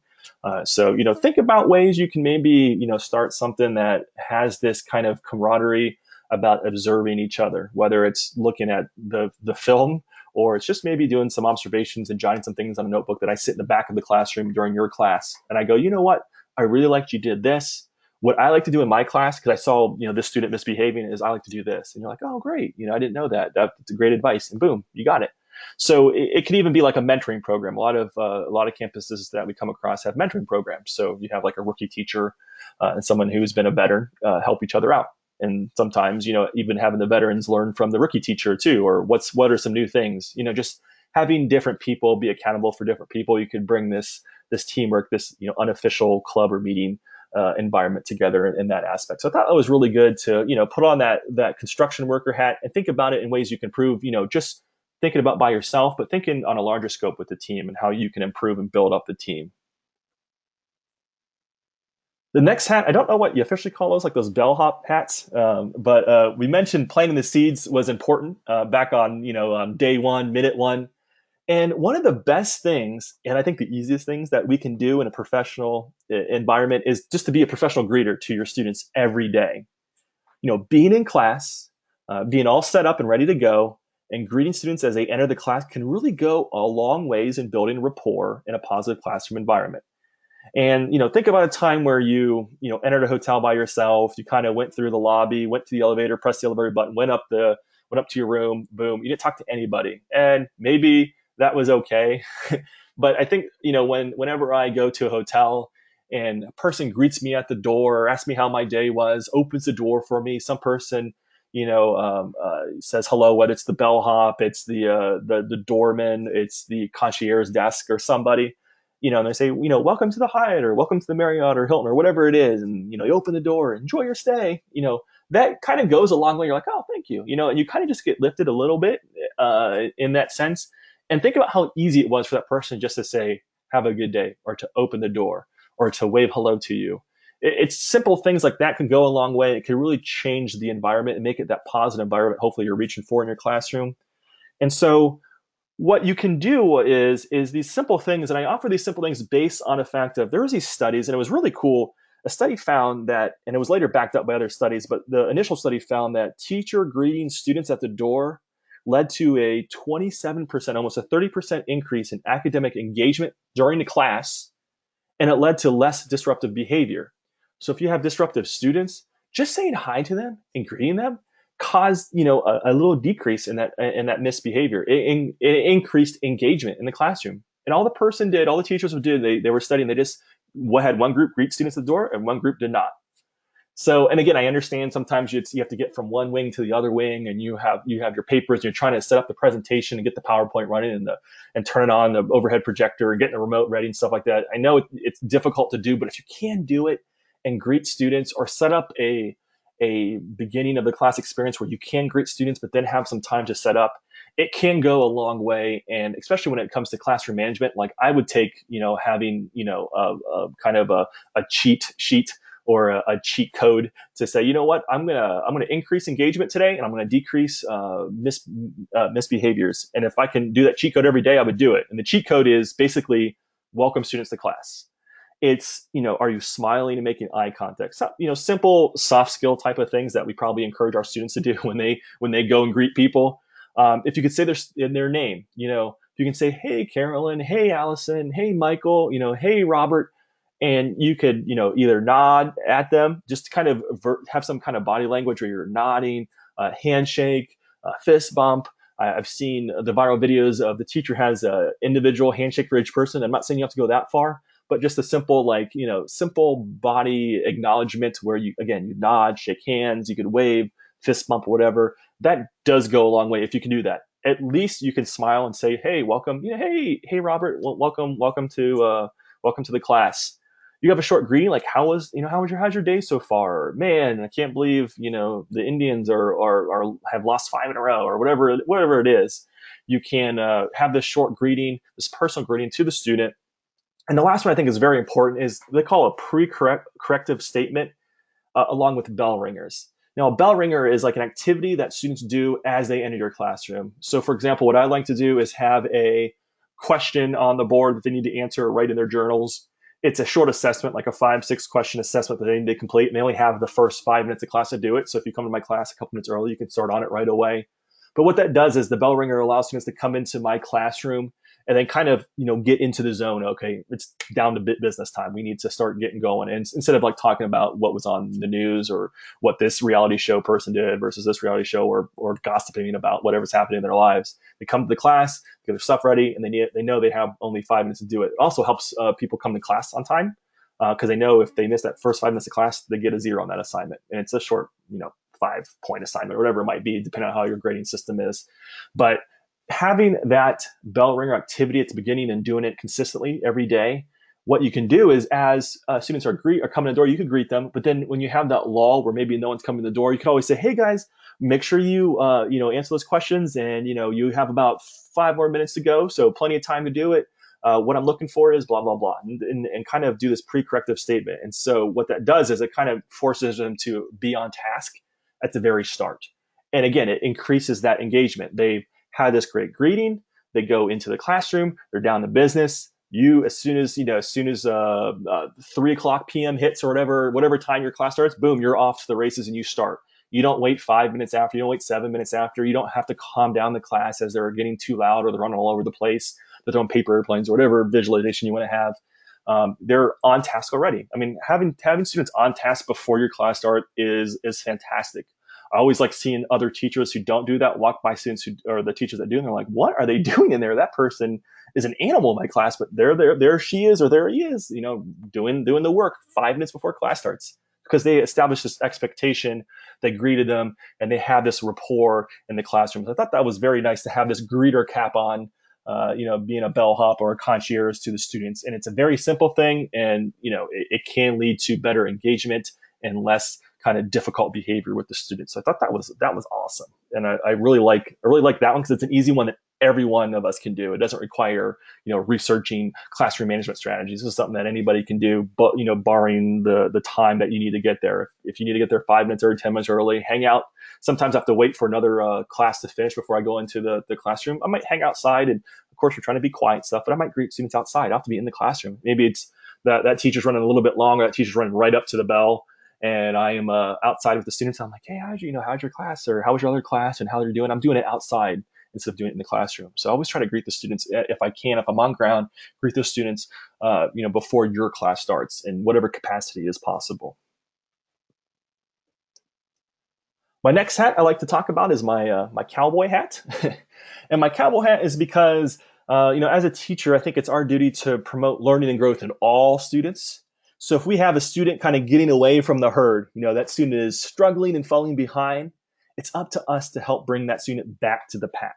So, think about ways you can maybe, start something that has this kind of camaraderie about observing each other, whether it's looking at the film or it's just maybe doing some observations and jotting some things on a notebook that I sit in the back of the classroom during your class. And I go, you know what? I really liked you did this. What I like to do in my class, because I saw, this student misbehaving, is I like to do this. And you're like, oh, great. I didn't know that. That's great advice. And boom, you got it. So it could even be like a mentoring program. A lot of campuses that we come across have mentoring programs. So you have like a rookie teacher and someone who's been a veteran help each other out. And sometimes, even having the veterans learn from the rookie teacher too, or what are some new things, just having different people be accountable for different people. You could bring this teamwork, this, unofficial club or meeting environment together in that aspect. So I thought it was really good to, put on that construction worker hat and think about it in ways you can improve, just thinking about by yourself, but thinking on a larger scope with the team and how you can improve and build up the team. The next hat, I don't know what you officially call those, like those bellhop hats, but we mentioned planting the seeds was important back on, day one, minute one. And one of the best things, and I think the easiest things that we can do in a professional environment is just to be a professional greeter to your students every day. Being in class, being all set up and ready to go, and greeting students as they enter the class can really go a long ways in building rapport in a positive classroom environment. And think about a time where you entered a hotel by yourself. You kind of went through the lobby, went to the elevator, pressed the elevator button, went up to your room. Boom, you didn't talk to anybody, and maybe that was okay. But I think whenever I go to a hotel and a person greets me at the door, or asks me how my day was, opens the door for me, some person says hello, whether it's the bellhop, it's the doorman, it's the concierge desk or somebody, and they say, welcome to the Hyatt or welcome to the Marriott or Hilton or whatever it is. And, you open the door, enjoy your stay, that kind of goes a long way. You're like, oh, thank you, and you kind of just get lifted a little bit in that sense. And think about how easy it was for that person just to say, have a good day, or to open the door, or to wave hello to you. It's simple things like that can go a long way. It can really change the environment and make it that positive environment hopefully you're reaching for in your classroom. And so what you can do is these simple things, and I offer these simple things based on the fact of there was these studies, and it was really cool. A study found that, and it was later backed up by other studies, but the initial study found that teacher greeting students at the door led to a 27%, almost a 30% increase in academic engagement during the class, and it led to less disruptive behavior. So if you have disruptive students, just saying hi to them and greeting them caused a little decrease in that misbehavior. It increased engagement in the classroom. And all the teachers did, they were studying. They just had one group greet students at the door and one group did not. So, and again, I understand sometimes you have to get from one wing to the other wing, and you have your papers, and you're trying to set up the presentation and get the PowerPoint running and turn it on the overhead projector and getting the remote ready and stuff like that. I know it's difficult to do, but if you can do it and greet students, or set up a beginning of the class experience where you can greet students, but then have some time to set up, it can go a long way. And especially when it comes to classroom management, like I would take, having, a kind of a cheat sheet or a cheat code to say, you know what, I'm gonna increase engagement today, and I'm gonna decrease misbehaviors. And if I can do that cheat code every day, I would do it. And the cheat code is basically welcome students to class. It's, are you smiling and making eye contact? So, simple soft skill type of things that we probably encourage our students to do when they go and greet people. If you could say their name, if you can say, hey, Carolyn, hey, Allison, hey, Michael, hey, Robert, and you could, either nod at them, just to kind of have some kind of body language where you're nodding, handshake, fist bump. I've seen the viral videos of the teacher has an individual handshake for each person. I'm not saying you have to go that far, but just a simple, simple body acknowledgement where you nod, shake hands, you could wave, fist bump, whatever. That does go a long way if you can do that. At least you can smile and say, hey, welcome, hey, Robert, welcome to the class. You have a short greeting, like how's your day so far? Man, I can't believe the Indians are have lost 5 in a row, or whatever it is. You can have this short greeting, this personal greeting to the student. And the last one I think is very important is they call a pre-corrective statement, along with bell ringers. Now, a bell ringer is like an activity that students do as they enter your classroom. So, for example, what I like to do is have a question on the board that they need to answer right in their journals. It's a short assessment, like a 5-6 question assessment that they need to complete. And they only have the first 5 minutes of class to do it. So if you come to my class a couple minutes early, you can start on it right away. But what that does is the bell ringer allows students to come into my classroom and then kind of, get into the zone. Okay, it's down to business time. We need to start getting going. And instead of like talking about what was on the news or what this reality show person did versus this reality show, or gossiping about whatever's happening in their lives, they come to the class, get their stuff ready, and they know they have only 5 minutes to do it. It also helps people come to class on time, because they know if they miss that first 5 minutes of class, they get a 0 on that assignment. And it's a short, 5-point assignment, or whatever it might be, depending on how your grading system is. But having that bell ringer activity at the beginning and doing it consistently every day, what you can do is, as students are coming to the door, you can greet them. But then when you have that lull where maybe no one's coming to the door, you can always say, "Hey guys, make sure you answer those questions, and you have about 5 more minutes to go, so plenty of time to do it. What I'm looking for is blah blah blah," and kind of do this pre-corrective statement. And so what that does is it kind of forces them to be on task at the very start. And again, it increases that engagement. They've had this great greeting. They go into the classroom. They're down to business. As soon as 3:00 p.m. hits, or whatever time your class starts, boom, you're off to the races and you start. You don't wait 5 minutes after. You don't wait 7 minutes after. You don't have to calm down the class as they're getting too loud or they're running all over the place. They're throwing paper airplanes or whatever visualization you want to have. They're on task already. I mean, having students on task before your class start is fantastic. I always like seeing other teachers who don't do that walk by students or the teachers that do, and they're like, "What are they doing in there? That person is an animal in my class, but there she is, or there he is, doing the work 5 minutes before class starts." Because they established this expectation, they greeted them, and they had this rapport in the classrooms. I thought that was very nice to have this greeter cap on, being a bellhop or a concierge to the students. And it's a very simple thing, and it can lead to better engagement and less kind of difficult behavior with the students. So I thought that was awesome, and I really like that one because it's an easy one that every one of us can do. It doesn't require researching classroom management strategies. This is something that anybody can do, but barring the time that you need to get there. If you need to get there 5 minutes early, 10 minutes early, hang out. Sometimes I have to wait for another class to finish before I go into the classroom. I might hang outside, and of course we're trying to be quiet stuff, but I might greet students outside. I don't have to be in the classroom. Maybe it's that teacher's running a little bit long, or that teacher's running right up to the bell, and I am outside with the students. I'm like, hey, how's your class, or how was your other class, and how they're doing? I'm doing it outside instead of doing it in the classroom. So I always try to greet the students if I can, if I'm on ground, greet those students, before your class starts in whatever capacity is possible. My next hat I like to talk about is my cowboy hat, and my cowboy hat is because as a teacher, I think it's our duty to promote learning and growth in all students. So if we have a student kind of getting away from the herd, that student is struggling and falling behind, it's up to us to help bring that student back to the pack.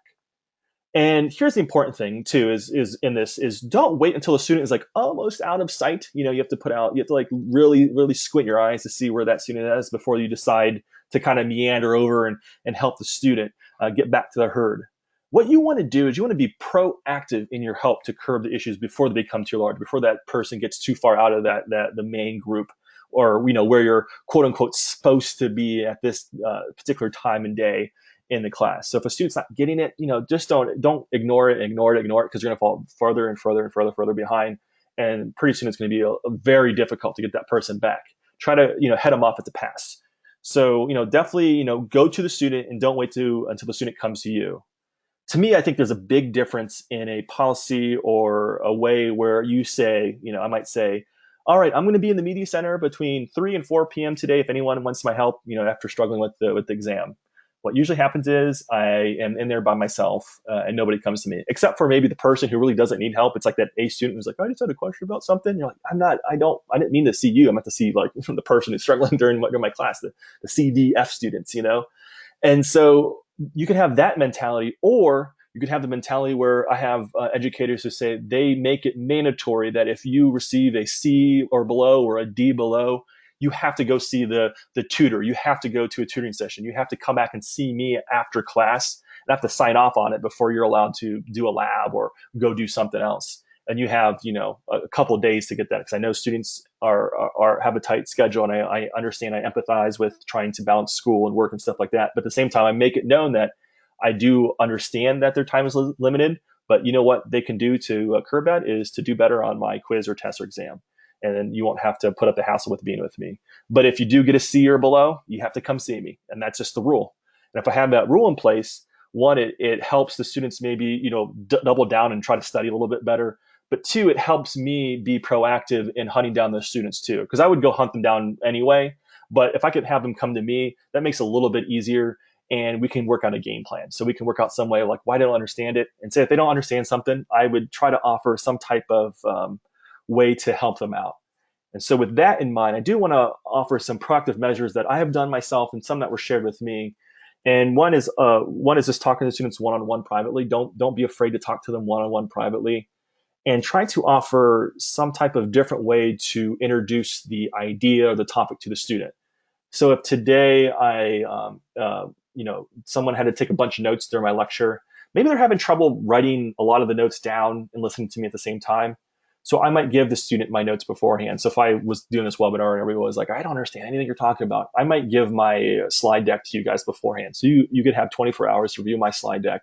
And here's the important thing too is in this is don't wait until a student is like almost out of sight. You have to like really, really squint your eyes to see where that student is before you decide to kind of meander over and help the student get back to the herd. What you want to do is you want to be proactive in your help to curb the issues before they become too large, before that person gets too far out of that the main group, or where you're quote unquote supposed to be at this particular time and day in the class. So if a student's not getting it, just don't ignore it, because you're going to fall further and further and further behind, and pretty soon it's going to be very difficult to get that person back. Try to head them off at the pass. So definitely go to the student and don't wait until the student comes to you. To me, I think there's a big difference in a policy or a way where you say, I might say, all right, I'm going to be in the media center between 3 and 4 p.m. today if anyone wants my help, after struggling with the exam. What usually happens is I am in there by myself, and nobody comes to me, except for maybe the person who really doesn't need help. It's like that A student who's like, I just had a question about something. You're like, I didn't mean to see you. I meant to see like the person who's struggling during my class, the C, D, F students. And so you can have that mentality, or you could have the mentality where I have educators who say they make it mandatory that if you receive a C or below or a D below, you have to go see the tutor. You have to go to a tutoring session. You have to come back and see me after class and have to sign off on it before you're allowed to do a lab or go do something else. And you have, a couple of days to get that, because I know students are have a tight schedule, and I understand, I empathize with trying to balance school and work and stuff like that. But at the same time, I make it known that I do understand that their time is limited, but you know what they can do to curb that is to do better on my quiz or test or exam. And then you won't have to put up the hassle with being with me. But if you do get a C or below, you have to come see me. And that's just the rule. And if I have that rule in place, one, it helps the students maybe, double down and try to study a little bit better. But two, it helps me be proactive in hunting down those students too, because I would go hunt them down anyway. But if I could have them come to me, that makes it a little bit easier, and we can work on a game plan. So we can work out some way like why they don't understand it, and say if they don't understand something, I would try to offer some type of way to help them out. And so with that in mind, I do want to offer some proactive measures that I have done myself and some that were shared with me. And one is just talking to students one-on-one privately. Don't be afraid to talk to them one-on-one privately, and try to offer some type of different way to introduce the idea or the topic to the student. So if today someone had to take a bunch of notes during my lecture, maybe they're having trouble writing a lot of the notes down and listening to me at the same time. So I might give the student my notes beforehand. So if I was doing this webinar and everyone was like, I don't understand anything you're talking about, I might give my slide deck to you guys beforehand. So you could have 24 hours to review my slide deck,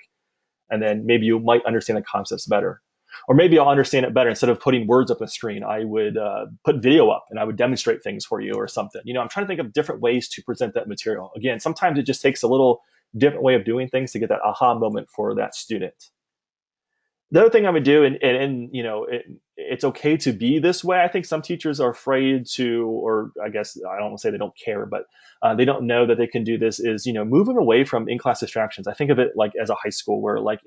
and then maybe you might understand the concepts better. Or maybe I'll understand it better. Instead of putting words up on the screen, I would put video up and I would demonstrate things for you or something. I'm trying to think of different ways to present that material. Again, sometimes it just takes a little different way of doing things to get that aha moment for that student. The other thing I would do, and it's okay to be this way. I think some teachers are afraid to, or I guess I don't want to say they don't care, but they don't know that they can do this. Is moving away from in-class distractions. I think of it like as a high school where like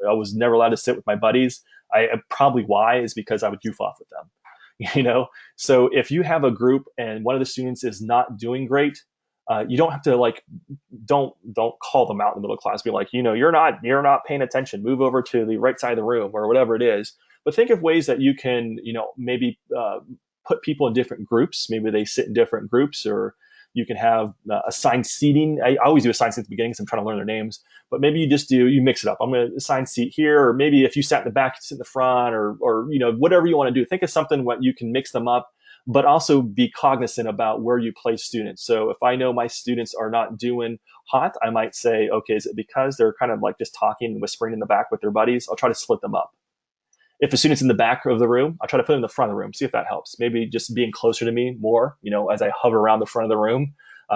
I was never allowed to sit with my buddies. I probably why is because I would goof off with them. So if you have a group and one of the students is not doing great, you don't have to like don't call them out in the middle of class. Be like, you're not paying attention. Move over to the right side of the room or whatever it is. But think of ways that you can maybe put people in different groups. Maybe they sit in different groups, or You can have assigned seating. I always do assigned seat at the beginning because I'm trying to learn their names. But maybe you mix it up. I'm going to assign seat here, or maybe if you sat in the back, you sit in the front, or whatever you want to do. Think of something what you can mix them up, but also be cognizant about where you place students. So if I know my students are not doing hot, I might say, okay, is it because they're kind of like just talking and whispering in the back with their buddies? I'll try to split them up. If a student's in the back of the room, I'll try to put them in the front of the room, see if that helps. Maybe just being closer to me more, as I hover around the front of the room,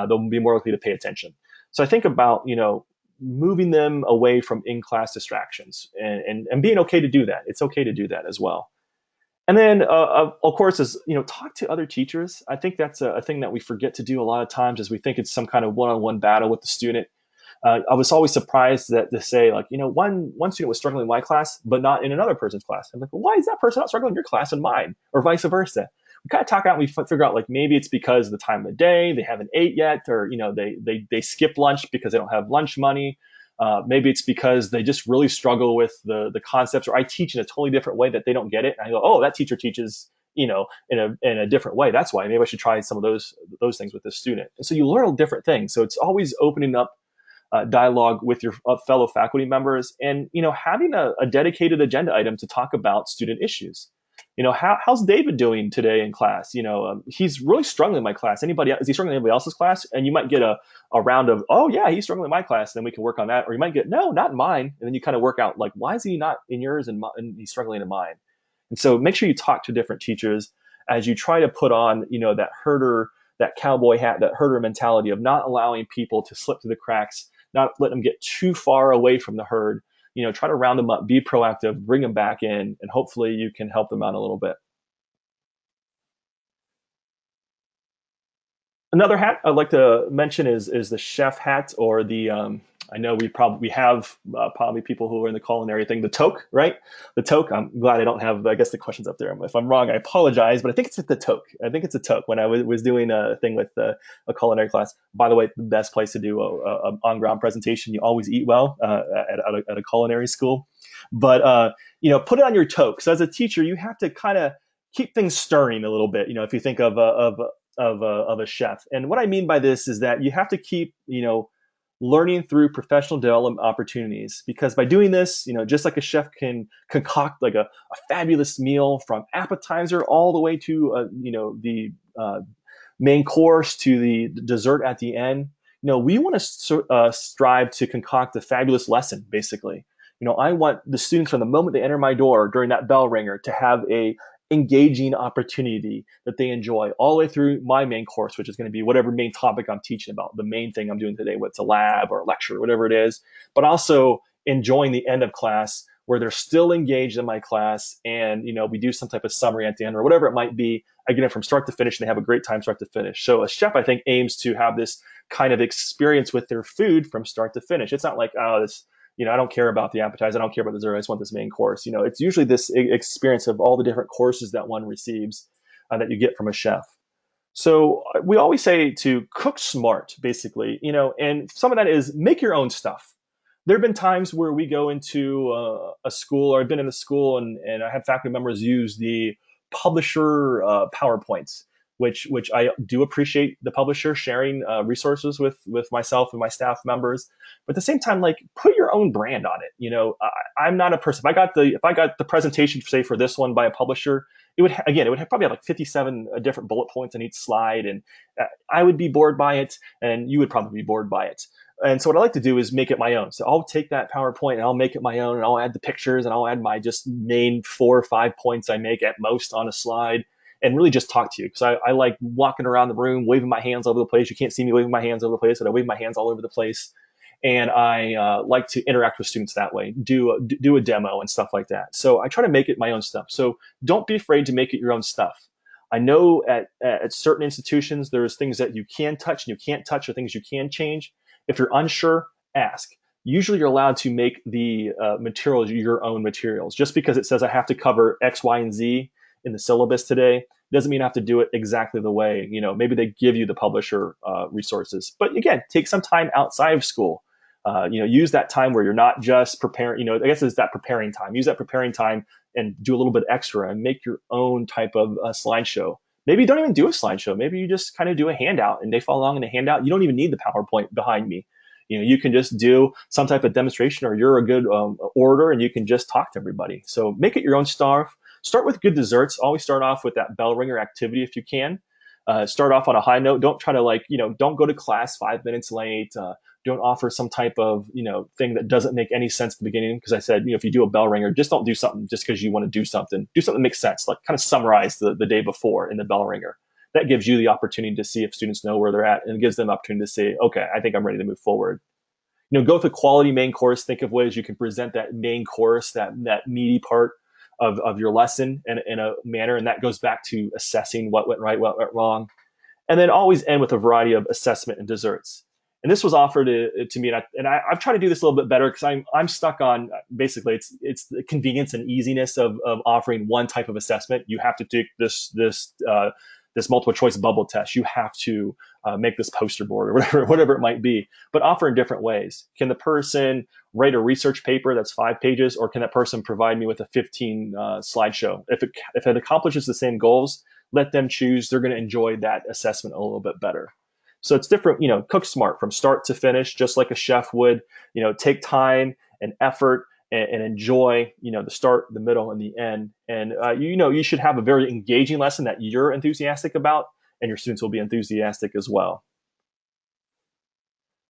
they'll be more likely to pay attention. So I think about, moving them away from in-class distractions and being okay to do that. It's okay to do that as well. And then, of course, is talk to other teachers. I think that's a thing that we forget to do a lot of times, is we think it's some kind of one-on-one battle with the student. I was always surprised that to say, like, one student was struggling in my class, but not in another person's class. I'm like, well, why is that person not struggling in your class and mine, or vice versa? We kind of talk out and we figure out, like, maybe it's because of the time of the day, they haven't ate yet, or they skip lunch because they don't have lunch money. Maybe it's because they just really struggle with the concepts, or I teach in a totally different way that they don't get it. And I go, oh, that teacher teaches in a different way. That's why maybe I should try some of those things with this student. And so you learn different things. So it's always opening up dialogue with your fellow faculty members, and having a dedicated agenda item to talk about student issues. How's David doing today in class? He's really struggling in my class. Is he struggling in anybody else's class? And you might get a round of, oh yeah, he's struggling in my class, and then we can work on that. Or you might get, no, not in mine, and then you kind of work out, like, why is he not in yours and he's struggling in mine? And so make sure you talk to different teachers as you try to put on that herder, that cowboy hat, that herder mentality of not allowing people to slip through the cracks, not let them get too far away from the herd. Try to round them up, be proactive, bring them back in, and hopefully you can help them out a little bit. Another hat I'd like to mention is the chef hat, or the I know we have probably people who are in the culinary thing, the toque, right? The toque. I'm glad I don't have, I guess, the questions up there. If I'm wrong, I apologize, but I think it's the toque. I think it's a toque. When I was doing a thing with a culinary class. By the way, the best place to do a on-ground presentation. You always eat well at a culinary school, but put it on your toque. So as a teacher, you have to kind of keep things stirring a little bit. If you think of a chef. And what I mean by this is that you have to keep, learning through professional development opportunities, because by doing this, just like a chef can concoct like a fabulous meal from appetizer all the way to, the main course to the dessert at the end. We want to strive to concoct a fabulous lesson, basically. I want the students, from the moment they enter my door during that bell ringer, to have a engaging opportunity that they enjoy all the way through my main course, which is going to be whatever main topic I'm teaching about, the main thing I'm doing today, whether it's a lab or a lecture, whatever it is, but also enjoying the end of class where they're still engaged in my class, and we do some type of summary at the end or whatever it might be. I get it from start to finish, and they have a great time start to finish. So a chef, I think, aims to have this kind of experience with their food from start to finish. It's not like, oh, this I don't care about the appetizer, I don't care about the dessert, I just want this main course. It's usually this experience of all the different courses that one receives that you get from a chef. So we always say to cook smart, basically, and some of that is make your own stuff. There have been times where we go into a school, or I've been in a school, and I have faculty members use the publisher PowerPoints, which I do appreciate the publisher sharing resources with myself and my staff members. But at the same time, like, put your own brand on it. I'm not a person. If I got the presentation, say, for this one by a publisher, it would have probably have like 57 different bullet points on each slide, and I would be bored by it, and you would probably be bored by it. And so what I like to do is make it my own. So I'll take that PowerPoint and I'll make it my own, and I'll add the pictures, and I'll add my just main 4 or 5 points I make at most on a slide, and really just talk to you, because I like walking around the room, waving my hands all over the place. You can't see me waving my hands all over the place, but I wave my hands all over the place. And I like to interact with students that way, do a demo and stuff like that. So I try to make it my own stuff. So don't be afraid to make it your own stuff. I know at certain institutions, there's things that you can touch and you can't touch, or things you can change. If you're unsure, ask. Usually you're allowed to make the materials your own materials. Just because it says I have to cover X, Y, and Z in the syllabus today doesn't mean I have to do it exactly the way. Maybe they give you the publisher resources. But again, take some time outside of school. Use that time where you're not just preparing, I guess it's that preparing time. Use that preparing time and do a little bit extra and make your own type of slideshow. Maybe you don't even do a slideshow. Maybe you just kind of do a handout and they follow along in the handout. You don't even need the PowerPoint behind me. You can just do some type of demonstration, or you're a good orator and you can just talk to everybody. So make it your own stuff. Start with good desserts. Always start off with that bell ringer activity if you can. Start off on a high note. Don't try to don't go to class 5 minutes late. Don't offer some type of thing that doesn't make any sense at the beginning. Because I said, if you do a bell ringer, just don't do something just because you want to do something. Do something that makes sense. Like kind of summarize the day before in the bell ringer. That gives you the opportunity to see if students know where they're at, and it gives them the opportunity to say, okay, I think I'm ready to move forward. Go with a quality main course. Think of ways you can present that main course, that meaty part of your lesson in a manner, and that goes back to assessing what went right, what went wrong, and then always end with a variety of assessment and desserts. And this was offered to me, and I've tried to do this a little bit better because I'm stuck on basically it's the convenience and easiness of offering one type of assessment. You have to take this multiple choice bubble test. You have to make this poster board or whatever it might be, but offer in different ways. Can the person write a research paper that's 5 pages, or can that person provide me with a 15 slideshow? If it accomplishes the same goals, let them choose. They're going to enjoy that assessment a little bit better. So it's different, cook smart from start to finish, just like a chef would, take time and effort and enjoy, the start, the middle, and the end. And, you should have a very engaging lesson that you're enthusiastic about, and your students will be enthusiastic as well.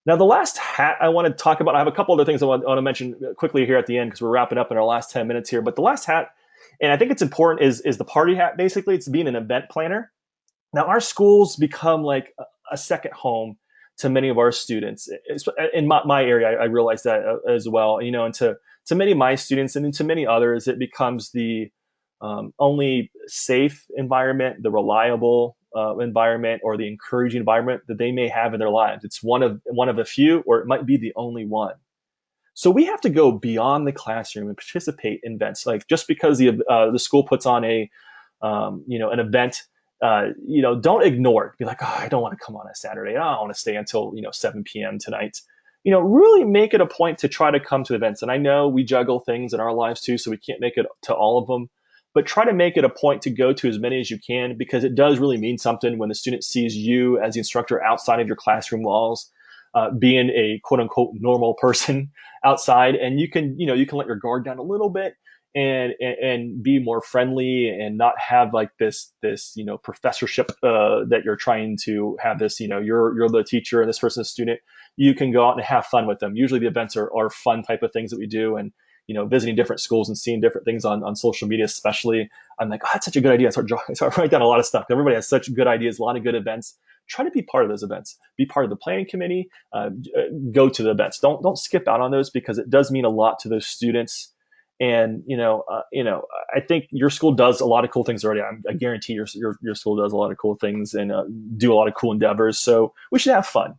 Now, the last hat I want to talk about, I have a couple other things I want to mention quickly here at the end because we're wrapping up in our last 10 minutes here. But the last hat, and I think it's important, is the party hat. Basically, it's being an event planner. Now, our schools become like a second home to many of our students. In my area, I realize that as well. And to many of my students and to many others, it becomes the only safe environment, the reliable environment, or the encouraging environment that they may have in their lives. It's one of the few, or it might be the only one. So we have to go beyond the classroom and participate in events. Like just because the school puts on an event, don't ignore it. Be like, oh, I don't want to come on a Saturday. I don't want to stay until 7 p.m. tonight. Really make it a point to try to come to events. And I know we juggle things in our lives too, so we can't make it to all of them. But try to make it a point to go to as many as you can, because it does really mean something when the student sees you as the instructor outside of your classroom walls, being a quote unquote normal person outside, and you can let your guard down a little bit and be more friendly and not have like this professorship that you're trying to have this you're the teacher and this person's a student. You can go out and have fun with them. Usually the events are fun type of things that we do, and visiting different schools and seeing different things on social media, especially. I'm like, oh, that's such a good idea. So I write down a lot of stuff. Everybody has such good ideas, a lot of good events. Try to be part of those events. Be part of the planning committee. Go to the events. Don't skip out on those, because it does mean a lot to those students. And I think your school does a lot of cool things already. I guarantee your school does a lot of cool things and do a lot of cool endeavors. So we should have fun.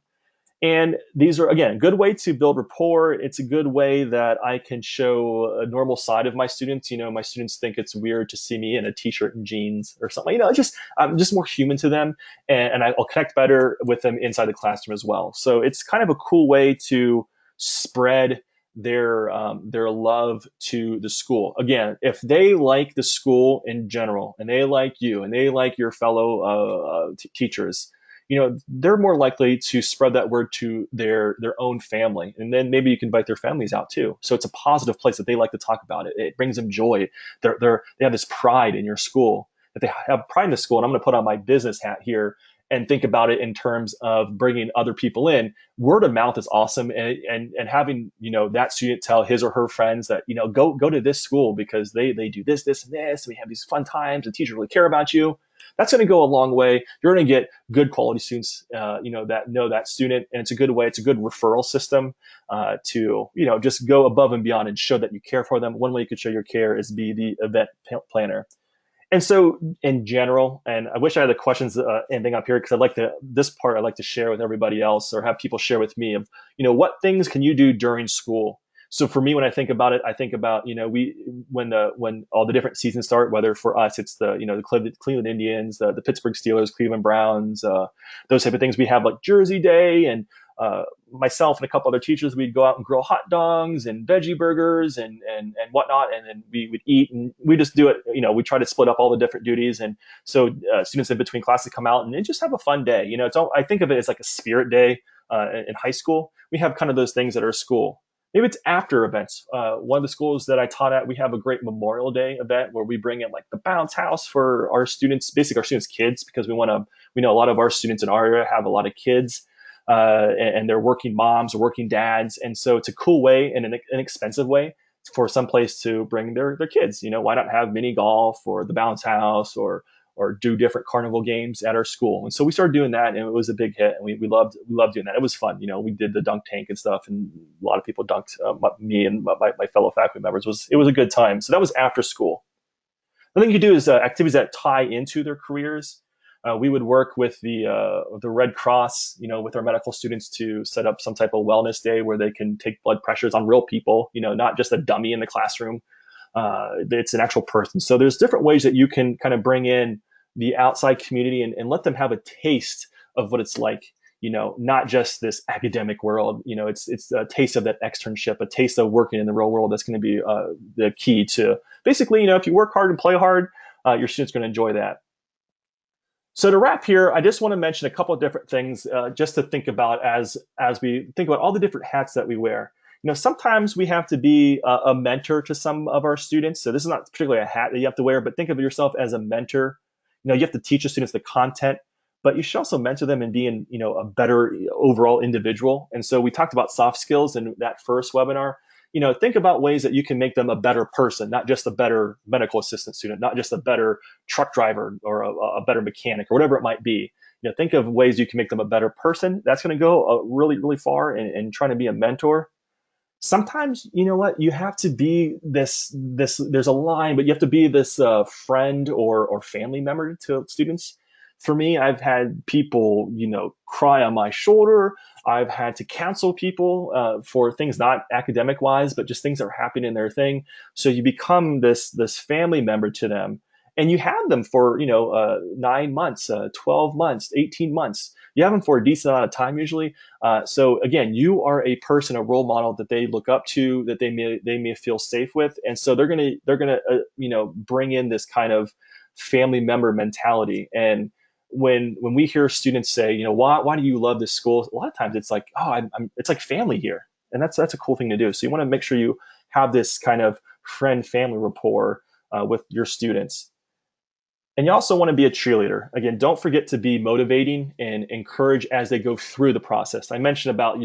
And these are, again, a good way to build rapport. It's a good way that I can show a normal side of my students. My students think it's weird to see me in a t-shirt and jeans or something. I'm just more human to them, and I'll connect better with them inside the classroom as well. So it's kind of a cool way to spread their love to the school. Again, if they like the school in general, and they like you, and they like your fellow teachers, they're more likely to spread that word to their own family, and then maybe you can invite their families out too. So it's a positive place that they like to talk about it. It brings them joy. They have this pride in your school. That they have pride in the school, and I'm going to put on my business hat here and think about it in terms of bringing other people in. Word of mouth is awesome, and having that student tell his or her friends that go to this school because they do this, and this, and we have these fun times, and teachers really care about you. That's going to go a long way. You're going to get good quality students, that know that student, and it's a good way. It's a good referral system to just go above and beyond and show that you care for them. One way you could show your care is be the event planner. And so, in general, and I wish I had the questions ending up here, because this part I'd like to share with everybody else, or have people share with me of what things can you do during school. So for me, when I think about it, I think about when all the different seasons start. Whether for us it's the Cleveland Indians, the Pittsburgh Steelers, Cleveland Browns, those type of things. We have like Jersey Day, and myself and a couple other teachers, we'd go out and grill hot dogs and veggie burgers and whatnot, and then we would eat, and we just do it. We try to split up all the different duties, and so students in between classes come out and just have a fun day. It's all, I think of it as like a spirit day. In high school, we have kind of those things at our school. Maybe it's after events. One of the schools that I taught at, we have a great Memorial Day event where we bring in like the bounce house for our students, basically our students' kids, because we know a lot of our students in our area have a lot of kids, and they're working moms or working dads. And so it's a cool way and an inexpensive way for some place to bring their kids. Why not have mini golf or the bounce house or do different carnival games at our school? And so we started doing that, and it was a big hit, and we loved doing that. It was fun. We did the dunk tank and stuff, and a lot of people dunked, me and my fellow faculty members. It was a good time. So that was after school. The thing you do is activities that tie into their careers. We would work with the Red Cross, with our medical students to set up some type of wellness day where they can take blood pressures on real people, not just a dummy in the classroom. It's an actual person. So there's different ways that you can kind of bring in the outside community and let them have a taste of what it's like, not just this academic world. It's a taste of that externship, a taste of working in the real world. That's going to be the key to basically, if you work hard and play hard, your students are going to enjoy that. So to wrap here, I just want to mention a couple of different things just to think about as we think about all the different hats that we wear. Sometimes we have to be a mentor to some of our students. So this is not particularly a hat that you have to wear, but think of yourself as a mentor. You have to teach your students the content, but you should also mentor them in being, a better overall individual. And so we talked about soft skills in that first webinar. Think about ways that you can make them a better person, not just a better medical assistant student, not just a better truck driver or a better mechanic or whatever it might be. Think of ways you can make them a better person. That's going to go really, really far in trying to be a mentor. Sometimes, you have to be this there's a line, but you have to be this friend or family member to students. For me, I've had people cry on my shoulder. I've had to counsel people for things not academic wise, but just things that are happening in their thing. So you become this family member to them, and you have them for 9 months, 12 months, 18 months. You have them for a decent amount of time usually. So again, you are a person, a role model that they look up to, that they may feel safe with, and so they're gonna bring in this kind of family member mentality. And when we hear students say, why do you love this school? A lot of times it's like, it's like family here, and that's a cool thing to do. So you want to make sure you have this kind of friend family rapport with your students. And you also want to be a cheerleader. Again, don't forget to be motivating and encourage as they go through the process. I mentioned about,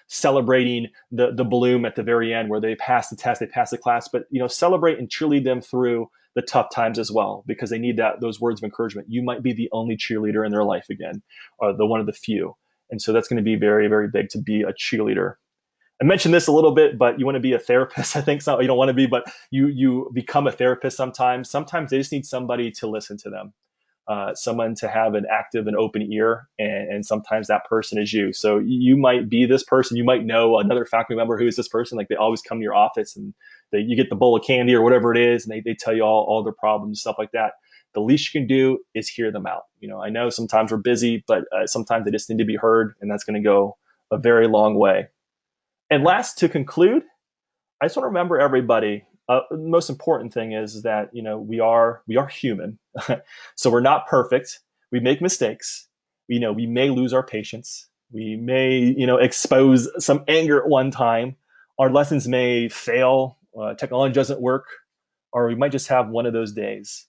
celebrating the bloom at the very end where they pass the test, they pass the class, but, celebrate and cheerlead them through the tough times as well, because they need those words of encouragement. You might be the only cheerleader in their life again, or the one of the few. And so that's going to be very, very big to be a cheerleader. I mentioned this a little bit, but you want to be a therapist. I think so. You don't want to be, but you become a therapist sometimes. Sometimes they just need somebody to listen to them, someone to have an active and open ear, and sometimes that person is you. So you might be this person. You might know another faculty member who is this person. Like they always come to your office and you get the bowl of candy or whatever it is, and they tell you all their problems, stuff like that. The least you can do is hear them out. I know sometimes we're busy, but sometimes they just need to be heard, and that's going to go a very long way. And last, to conclude, I just want to remember everybody. The most important thing is that we are human, so we're not perfect. We make mistakes. We may lose our patience. We may expose some anger at one time. Our lessons may fail. Technology doesn't work, or we might just have one of those days.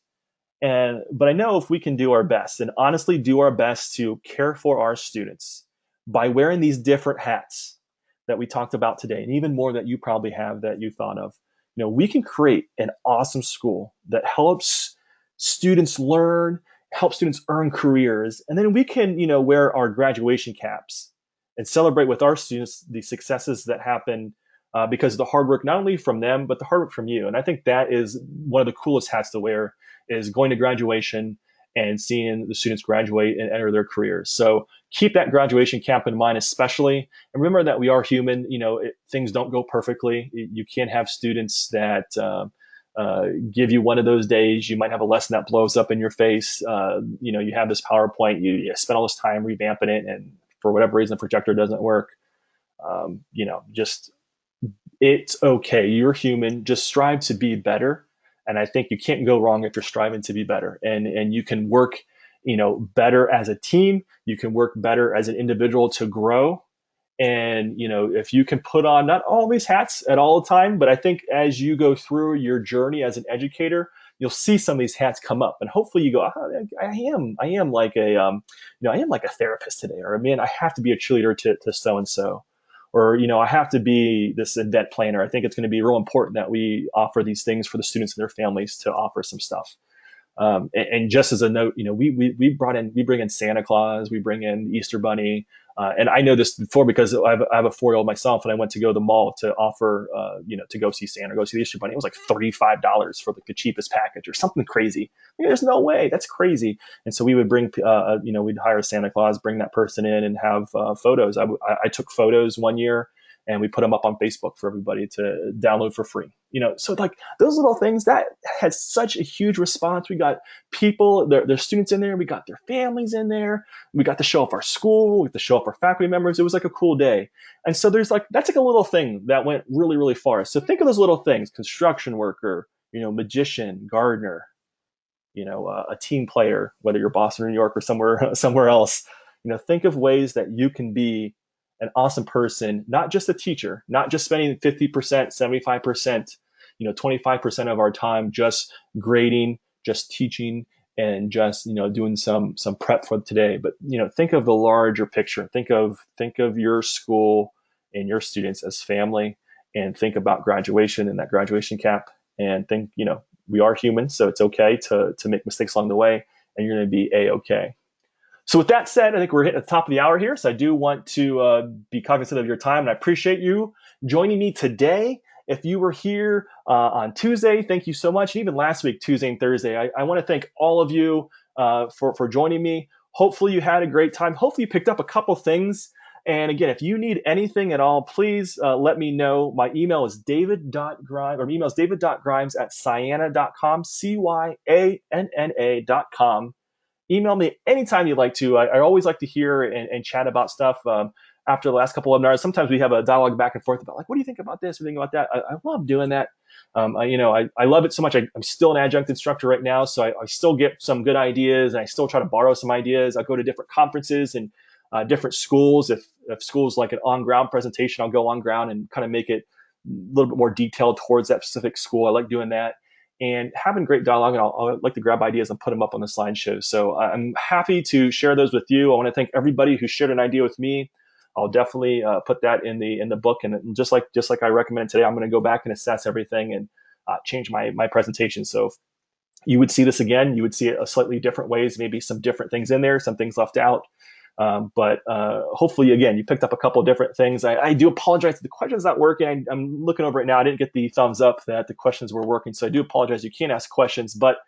But I know if we can do our best and honestly do our best to care for our students by wearing these different hats that we talked about today, and even more that you probably have that you thought of, we can create an awesome school that helps students learn, help students earn careers, and then we can, wear our graduation caps and celebrate with our students the successes that happen because of the hard work, not only from them, but the hard work from you. And I think that is one of the coolest hats to wear, is going to graduation and seeing the students graduate and enter their careers. So keep that graduation cap in mind, especially. And remember that we are human. Things don't go perfectly. You can't have students that give you one of those days. You might have a lesson that blows up in your face. You have this PowerPoint. You spend all this time revamping it, and for whatever reason the projector doesn't work, just it's okay. You're human. Just strive to be better. And I think you can't go wrong if you're striving to be better. And you can work, better as a team. You can work better as an individual to grow. And if you can put on not all these hats at all the time, but I think as you go through your journey as an educator, you'll see some of these hats come up, and hopefully you go, oh, I am like I am like a therapist today, or man, I have to be a cheerleader to so and so, or I have to be this event planner. I think it's going to be real important that we offer these things for the students and their families to offer some stuff. And just as a note, we bring in Santa Claus, we bring in Easter Bunny, and I know this before because I have a 4-year-old myself, and I went to go to the mall to offer, to go see Santa, go see the Easter Bunny. It was like $35 for like the cheapest package or something crazy. There's no way, that's crazy. And so we would bring, we'd hire Santa Claus, bring that person in, and have photos. I took photos one year, and we put them up on Facebook for everybody to download for free. So like those little things that had such a huge response. We got people, their students in there. We got their families in there. We got to show off our school. We got to show off our faculty members. It was like a cool day. And so that's like a little thing that went really, really far. So think of those little things: construction worker, magician, gardener, a team player, whether you're Boston or New York or somewhere else. Think of ways that you can be an awesome person, not just a teacher, not just spending 50%, 75%, 25% of our time just grading, just teaching, and just doing some prep for today. But think of the larger picture. Think of your school and your students as family, and think about graduation and that graduation cap, and think we are human, so it's okay to make mistakes along the way, and you're going to be a-okay. So with that said, I think we're hitting the top of the hour here. So I do want to be cognizant of your time, and I appreciate you joining me today. If you were here on Tuesday, thank you so much. And even last week, Tuesday and Thursday, I want to thank all of you for joining me. Hopefully you had a great time. Hopefully you picked up a couple things. And again, if you need anything at all, please let me know. My email is david.grimes@cyanna.com, cyanna.com. Email me anytime you'd like to. I always like to hear and chat about stuff. After the last couple of webinars, sometimes we have a dialogue back and forth about like, what do you think about this? What do you think about that? I love doing that. I love it so much. I'm still an adjunct instructor right now, so I still get some good ideas, and I still try to borrow some ideas. I go to different conferences and different schools. If schools like an on-ground presentation, I'll go on ground and kind of make it a little bit more detailed towards that specific school. I like doing that and having great dialogue, and I'll like to grab ideas and put them up on the slideshow. So I'm happy to share those with you. I want to thank everybody who shared an idea with me. I'll definitely put that in the book, and just like I recommended today, I'm going to go back and assess everything and change my presentation. So if you would see this again, you would see it a slightly different ways, maybe some different things in there, some things left out. But hopefully, again, you picked up a couple of different things. I do apologize if the question's not working. I'm looking over it now. I didn't get the thumbs up that the questions were working, so I do apologize. You can't ask questions, but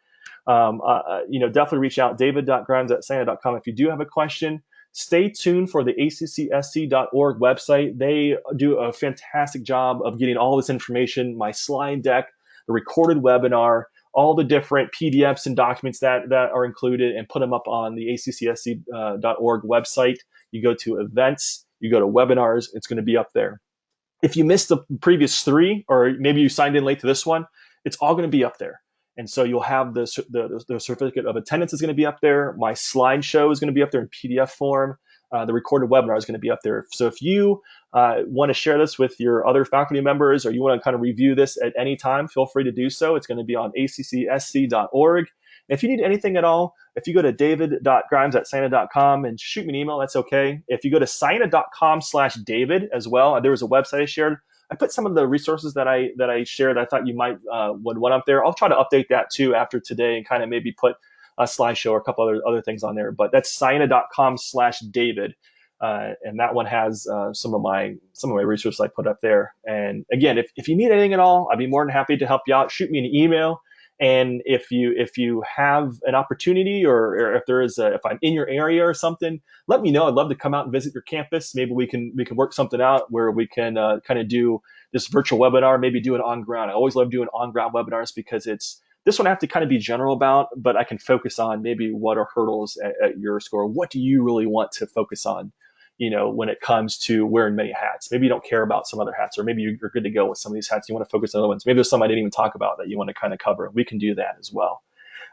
definitely reach out, david.grimes@cyanna.com. If you do have a question, stay tuned for the accsc.org website. They do a fantastic job of getting all this information, my slide deck, the recorded webinar, all the different PDFs and documents that are included, and put them up on the accsc.org website. You go to events, you go to webinars, it's going to be up there. If you missed the previous three, or maybe you signed in late to this one, it's all going to be up there. And so you'll have the certificate of attendance is going to be up there. My slideshow is going to be up there in PDF form. The recorded webinar is going to be up there. So if you want to share this with your other faculty members, or you want to kind of review this at any time, feel free to do so. It's going to be on accsc.org. And if you need anything at all, if you go to david.grimes@cyanna.com and shoot me an email, that's okay. If you go to cyanna.com/David as well, there was a website I shared. I put some of the resources that I shared. I thought you might would want up there. I'll try to update that too after today, and kind of maybe put a slideshow or a couple other things on there. But that's cyanna.com/David. And that one has some of my resources I put up there. And again, if you need anything at all, I'd be more than happy to help you out. Shoot me an email. And if you have an opportunity, or if I'm in your area or something, let me know. I'd love to come out and visit your campus. Maybe we can work something out where we can kind of do this virtual webinar, maybe do it on ground. I always love doing on ground webinars because this one I have to kind of be general about, but I can focus on maybe what are hurdles at your school. What do you really want to focus on? when it comes to wearing many hats. Maybe you don't care about some other hats, or maybe you're good to go with some of these hats. You want to focus on other ones. Maybe there's some I didn't even talk about that you want to kind of cover. We can do that as well.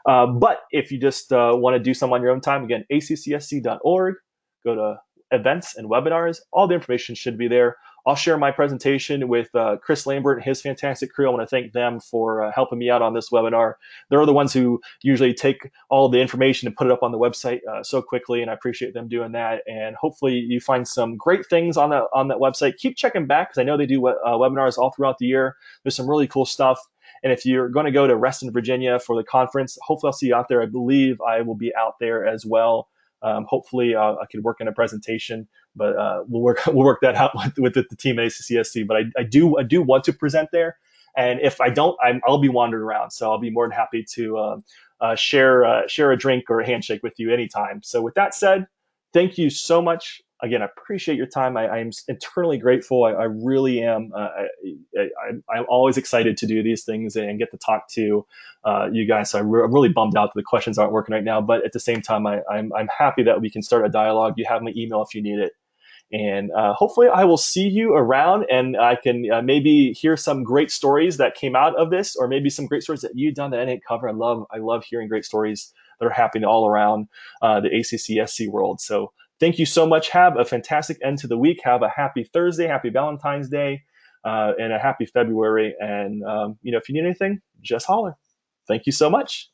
But if you just want to do some on your own time, again, accsc.org, go to events and webinars. All the information should be there. I'll share my presentation with Chris Lambert and his fantastic crew. I want to thank them for helping me out on this webinar. They're the ones who usually take all the information and put it up on the website so quickly, and I appreciate them doing that. And hopefully you find some great things on that website. Keep checking back, because I know they do webinars all throughout the year. There's some really cool stuff. And if you're going to go to Reston, Virginia for the conference, hopefully I'll see you out there. I believe I will be out there as well. Hopefully I can work in a presentation, but we'll work that out with the team at ACCSC. But I do want to present there, and if I don't, I'll be wandering around. So I'll be more than happy to share a drink or a handshake with you anytime. So with that said, thank you so much. Again, I appreciate your time. I'm internally grateful. I really am. I'm always excited to do these things and get to talk to you guys. So I'm really bummed out that the questions aren't working right now. But at the same time, I'm happy that we can start a dialogue. You have my email if you need it. And hopefully I will see you around, and I can maybe hear some great stories that came out of this, or maybe some great stories that you've done that I didn't cover. I love hearing great stories that are happening all around the ACCSC world. So thank you so much. Have a fantastic end to the week. Have a happy Thursday, happy Valentine's Day, and a happy February. And if you need anything, just holler. Thank you so much.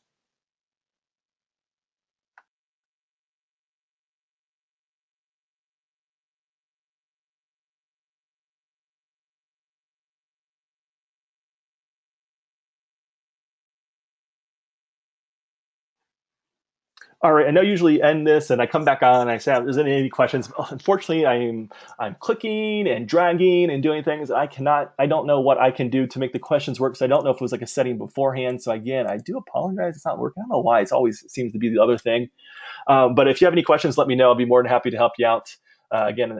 All right, I know usually end this, and I come back on and I say, "Is there any questions?" Unfortunately, I'm clicking and dragging and doing things. I don't know what I can do to make the questions work. So I don't know if it was like a setting beforehand. So again, I do apologize. It's not working. I don't know why. It's always seems to be the other thing. But if you have any questions, let me know. I'll be more than happy to help you out. Again,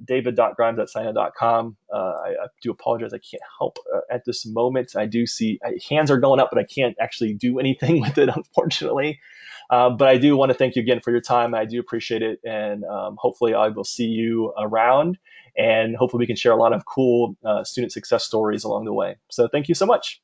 david.grimes@cyanna.com. I do apologize. I can't help at this moment. I do see hands are going up, but I can't actually do anything with it, unfortunately. But I do want to thank you again for your time. I do appreciate it. And hopefully I will see you around. And hopefully we can share a lot of cool student success stories along the way. So thank you so much.